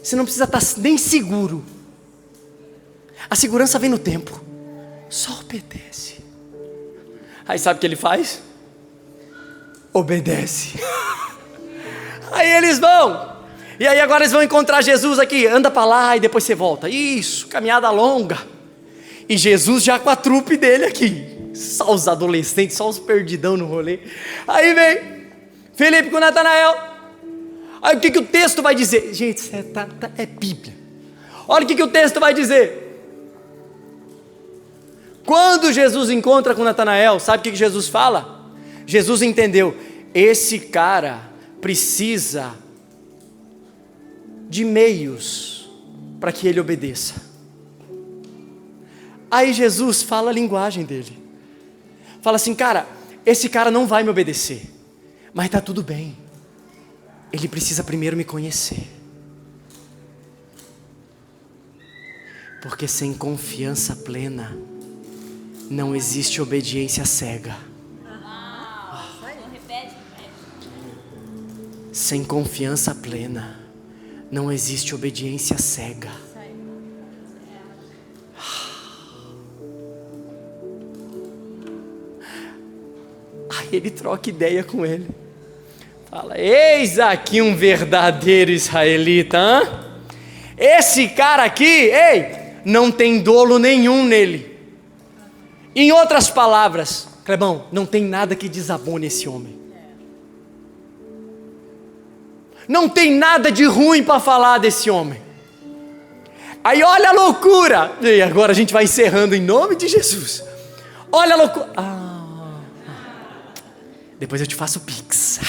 Você não precisa estar nem seguro. A segurança vem no tempo. Só obedece. Aí sabe o que ele faz? Obedece. Aí eles vão. E aí agora eles vão encontrar Jesus aqui. Anda para lá e depois você volta. Isso, caminhada longa. E Jesus já com a trupe dele aqui. Só os adolescentes, só os perdidão no rolê. Aí vem Felipe com Natanael. Aí o que o texto vai dizer? Gente, é Bíblia. Olha o que o texto vai dizer. Quando Jesus encontra com Natanael, sabe o que Jesus fala? Jesus entendeu. Esse cara precisa de meios para que ele obedeça. Aí Jesus fala a linguagem dele. Fala assim, cara, esse cara não vai me obedecer, mas está tudo bem. Ele precisa primeiro me conhecer. Porque sem confiança plena, não existe obediência cega. Sem confiança plena, não existe obediência cega. Aí ele troca ideia com ele. Fala, eis aqui um verdadeiro israelita, hein? Esse cara aqui, ei, não tem dolo nenhum nele. Em outras palavras, Clebão, não tem nada que desabone esse homem. Não tem nada de ruim para falar desse homem. Aí olha a loucura. E agora a gente vai encerrando em nome de Jesus. Olha a loucura. Depois eu te faço pix.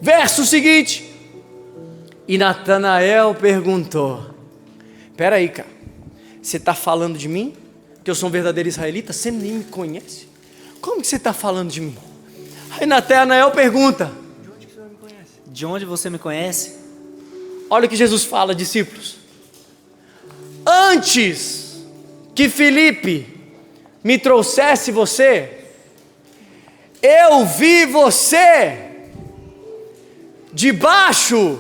Verso seguinte. E Natanael perguntou: espera aí, cara, você está falando de mim? Que eu sou um verdadeiro israelita? Você nem me conhece? Como que você está falando de mim? Aí Natanael pergunta: de onde você me conhece? Olha o que Jesus fala, discípulos. Antes que Felipe me trouxesse você, eu vi você debaixo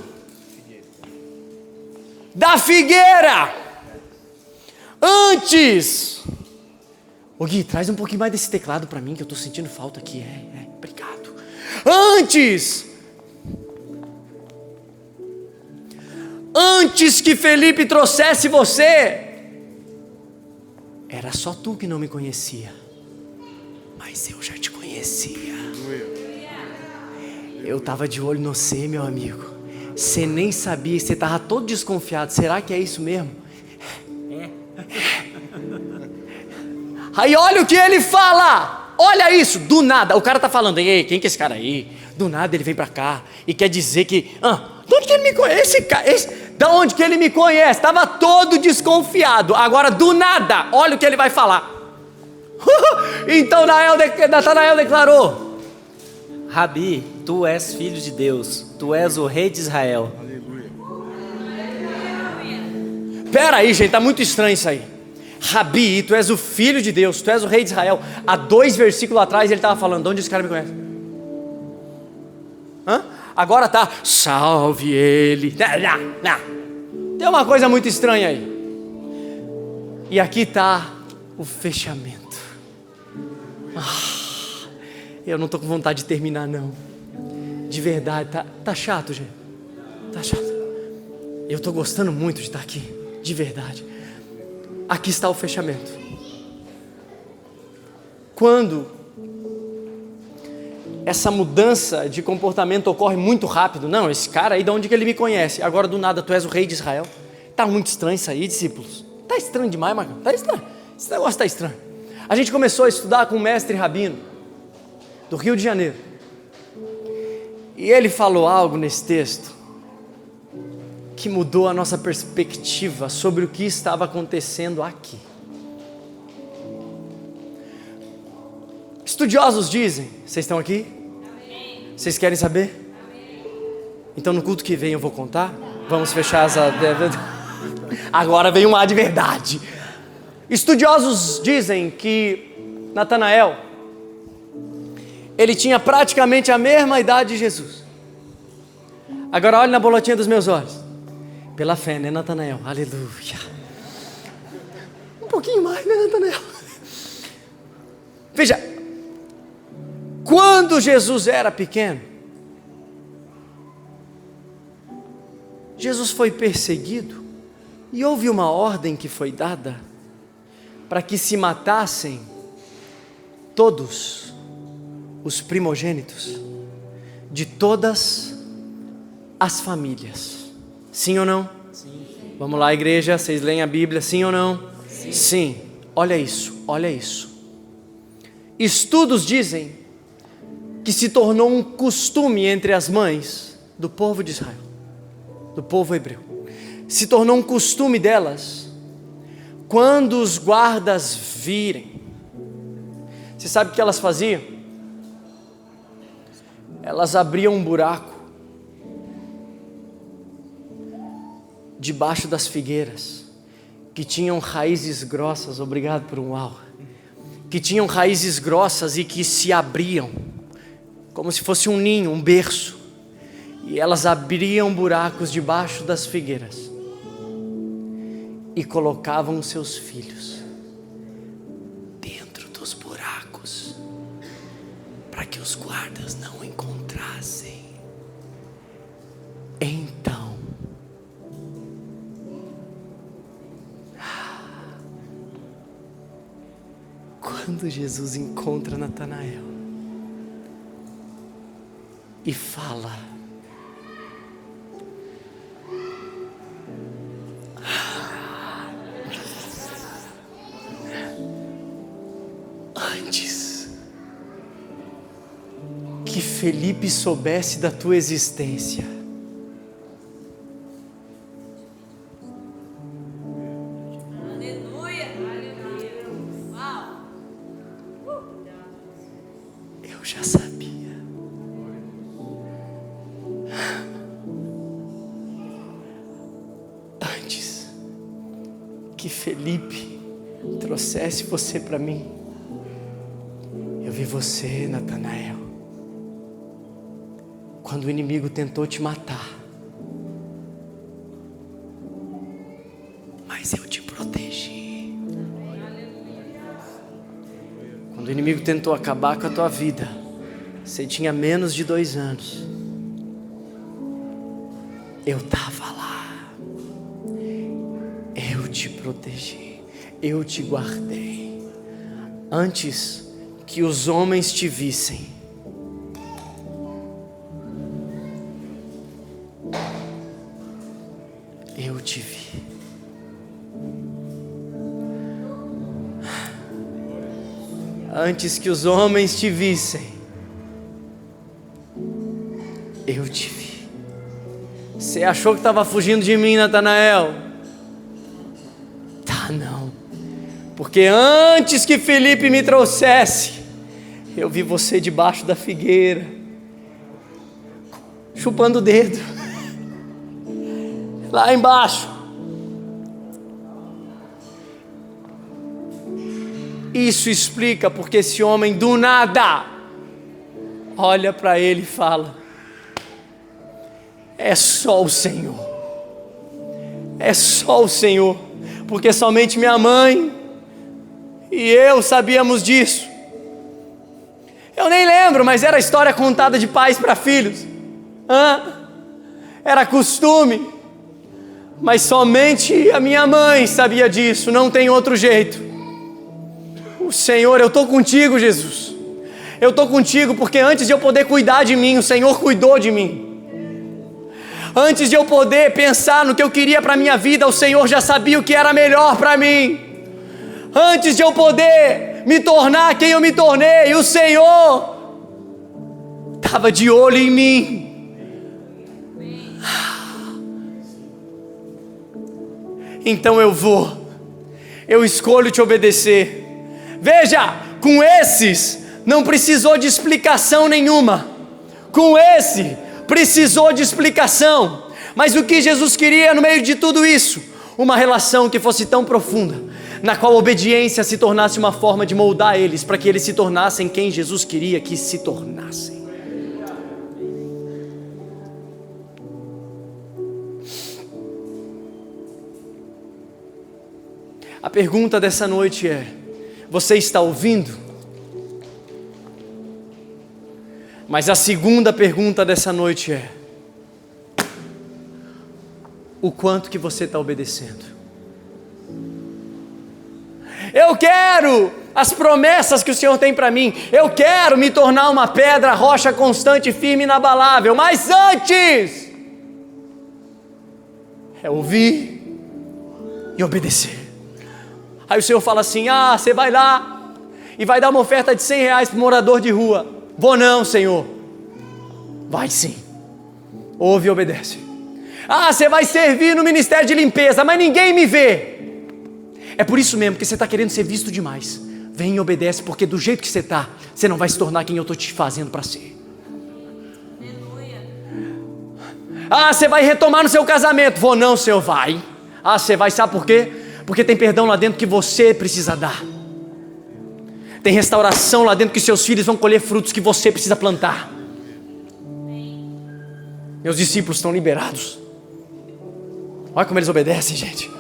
da figueira. Antes Ô Gui, traz um pouquinho mais desse teclado para mim, que eu estou sentindo falta aqui. Obrigado. Antes que Felipe trouxesse você, era só tu que não me conhecia, mas eu já te conhecia. Eu estava de olho no você, meu amigo. Você nem sabia, você estava todo desconfiado. Será que é isso mesmo? Aí olha o que ele fala. Olha isso, do nada. O cara tá falando, ei, quem que é esse cara aí? Do nada ele vem pra cá e quer dizer que... de onde que ele me conhece? Da onde que ele me conhece? Estava todo desconfiado. Agora, do nada, olha o que ele vai falar. Então Natanael declarou: Rabi, tu és filho de Deus, tu és o rei de Israel. Pera aí, gente, tá muito estranho isso aí. Rabi, tu és o filho de Deus, tu és o rei de Israel. Há 2 versículos atrás ele estava falando, de onde esse cara me conhece? Agora tá, salve ele. Não. Tem uma coisa muito estranha aí. E aqui está o fechamento. Eu não estou com vontade de terminar, não. De verdade, tá chato, gente. Tá chato. Eu estou gostando muito de estar aqui, de verdade. Aqui está o fechamento. Quando essa mudança de comportamento ocorre muito rápido, não, esse cara aí, de onde que ele me conhece? Agora do nada, tu és o rei de Israel. Tá muito estranho isso aí, discípulos. Tá estranho demais, Marcão. Tá estranho. Esse negócio tá estranho. A gente começou a estudar com um mestre rabino do Rio de Janeiro. E ele falou algo nesse texto que mudou a nossa perspectiva sobre o que estava acontecendo aqui. Estudiosos dizem, vocês estão aqui? Amém. Vocês querem saber? Amém. Então no culto que vem eu vou contar. Vamos fechar essa... Agora vem um ar de verdade. Estudiosos dizem que Natanael, ele tinha praticamente a mesma idade de Jesus. Agora olhe na bolotinha dos meus olhos. Pela fé, né, Natanael? Aleluia. Um pouquinho mais, né, Natanael? Veja, quando Jesus era pequeno, Jesus foi perseguido e houve uma ordem que foi dada para que se matassem todos os primogênitos de todas as famílias. Sim ou não? Sim. Vamos lá, igreja, vocês leem a Bíblia, sim ou não? Sim. Sim. Olha isso, olha isso. Estudos dizem que se tornou um costume entre as mães do povo de Israel, do povo hebreu. Se tornou um costume delas, quando os guardas virem. Você sabe o que elas faziam? Elas abriam um buraco debaixo das figueiras, que tinham raízes grossas, obrigado por um uau, que tinham raízes grossas e que se abriam, como se fosse um ninho, um berço, e elas abriam buracos debaixo das figueiras, e colocavam seus filhos dentro dos buracos, para que os guardas não encontrassem. Então, quando Jesus encontra Natanael e fala: antes que Felipe soubesse da tua existência, eu já sabia. Antes que Felipe trouxesse você para mim, eu vi você, Natanael, quando o inimigo tentou te matar, mas eu te protegi. inimigo tentou acabar com a tua vida. Você tinha menos de 2 anos. Eu estava lá. Eu te protegi. Eu te guardei. Antes que os homens te vissem. Eu te vi. Antes que os homens te vissem, eu te vi. Você achou que estava fugindo de mim, Natanael? Tá, não. Porque antes que Felipe me trouxesse, eu vi você debaixo da figueira, chupando o dedo, lá embaixo. Isso explica porque esse homem do nada olha para ele e fala: é só o Senhor, é só o Senhor, porque somente minha mãe e eu sabíamos disso. Eu nem lembro, mas era a história contada de pais para filhos. Era costume, mas somente a minha mãe sabia disso, não tem outro jeito. O Senhor, eu estou contigo, Jesus. Eu estou contigo porque antes de eu poder cuidar de mim, o Senhor cuidou de mim. Antes de eu poder pensar no que eu queria para a minha vida, o Senhor já sabia o que era melhor para mim. Antes de eu poder me tornar quem eu me tornei, o Senhor estava de olho em mim. Então eu escolho te obedecer. Veja, com esses não precisou de explicação nenhuma. Com esse precisou de explicação. Mas o que Jesus queria no meio de tudo isso? Uma relação que fosse tão profunda, na qual a obediência se tornasse uma forma de moldar eles, para que eles se tornassem quem Jesus queria que se tornassem. A pergunta dessa noite é: você está ouvindo? Mas a segunda pergunta dessa noite é: o quanto que você está obedecendo? Eu quero as promessas que o Senhor tem para mim. Eu quero me tornar uma pedra, rocha constante, firme e inabalável. Mas antes é ouvir e obedecer. Aí o Senhor fala assim: você vai lá e vai dar uma oferta de R$100 para o morador de rua. Vou não, Senhor. Vai sim. Ouve e obedece. Você vai servir no ministério de limpeza, mas ninguém me vê. É por isso mesmo que você está querendo ser visto demais. Vem e obedece, porque do jeito que você está, você não vai se tornar quem eu estou te fazendo para ser. Você vai retomar no seu casamento. Vou não, Senhor. Vai. Você vai, sabe por quê? Porque tem perdão lá dentro que você precisa dar. Tem restauração lá dentro que seus filhos vão colher frutos que você precisa plantar. Meus discípulos estão liberados. Olha como eles obedecem, gente.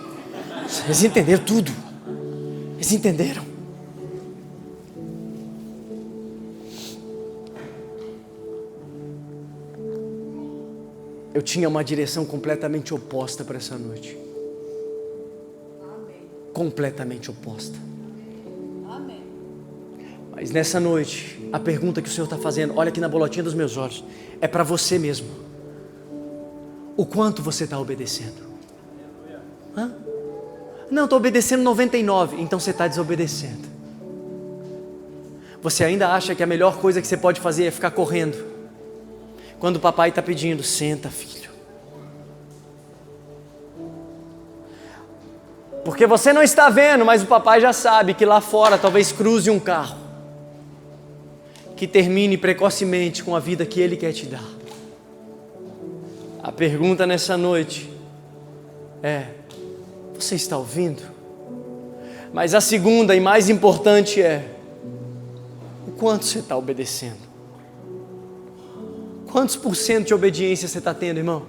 Eles entenderam tudo. Eles entenderam. Eu tinha uma direção completamente oposta para essa noite. Completamente oposta. Amém. Mas nessa noite, a pergunta que o Senhor está fazendo, olha aqui na bolotinha dos meus olhos, é para você mesmo. O quanto você está obedecendo? Não, estou obedecendo 99, então você está desobedecendo. Você ainda acha que a melhor coisa que você pode fazer é ficar correndo, quando o papai está pedindo: senta, filho. Porque você não está vendo, mas o papai já sabe que lá fora talvez cruze um carro que termine precocemente com a vida que ele quer te dar. A pergunta nessa noite é: você está ouvindo? Mas a segunda e mais importante é: o quanto você está obedecendo? Quantos por cento de obediência você está tendo, irmão?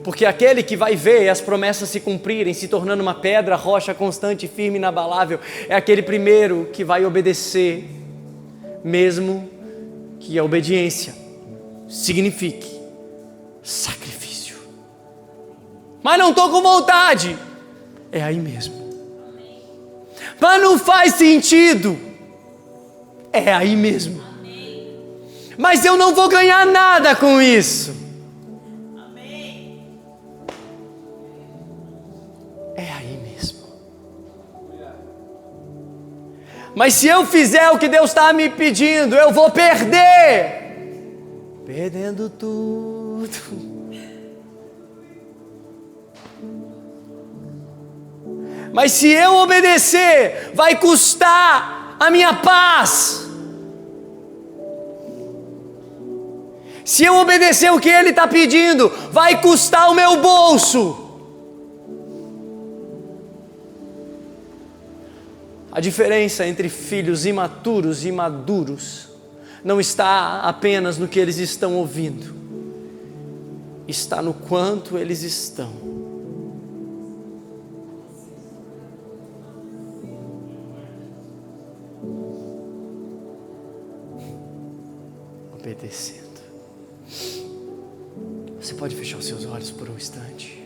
Porque aquele que vai ver as promessas se cumprirem, se tornando uma pedra, rocha constante, firme e inabalável, é aquele primeiro que vai obedecer, mesmo que a obediência signifique sacrifício. Mas não estou com vontade. É aí mesmo. Mas não faz sentido. É aí mesmo. Mas eu não vou ganhar nada com isso. É aí mesmo. Mas se eu fizer o que Deus está me pedindo, eu vou perder. Perdendo tudo. Mas se eu obedecer, vai custar a minha paz. Se eu obedecer o que Ele está pedindo, vai custar o meu bolso. A diferença entre filhos imaturos e maduros não está apenas no que eles estão ouvindo, está no quanto eles estão obedecendo. Você pode fechar os seus olhos por um instante?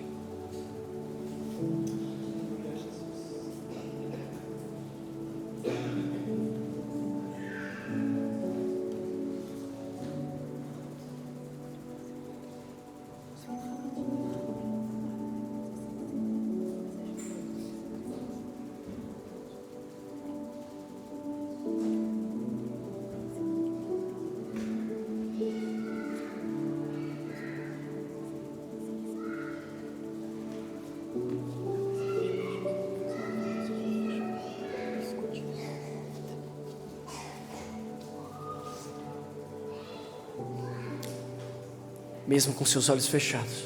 Mesmo com seus olhos fechados,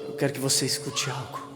eu quero que você escute algo.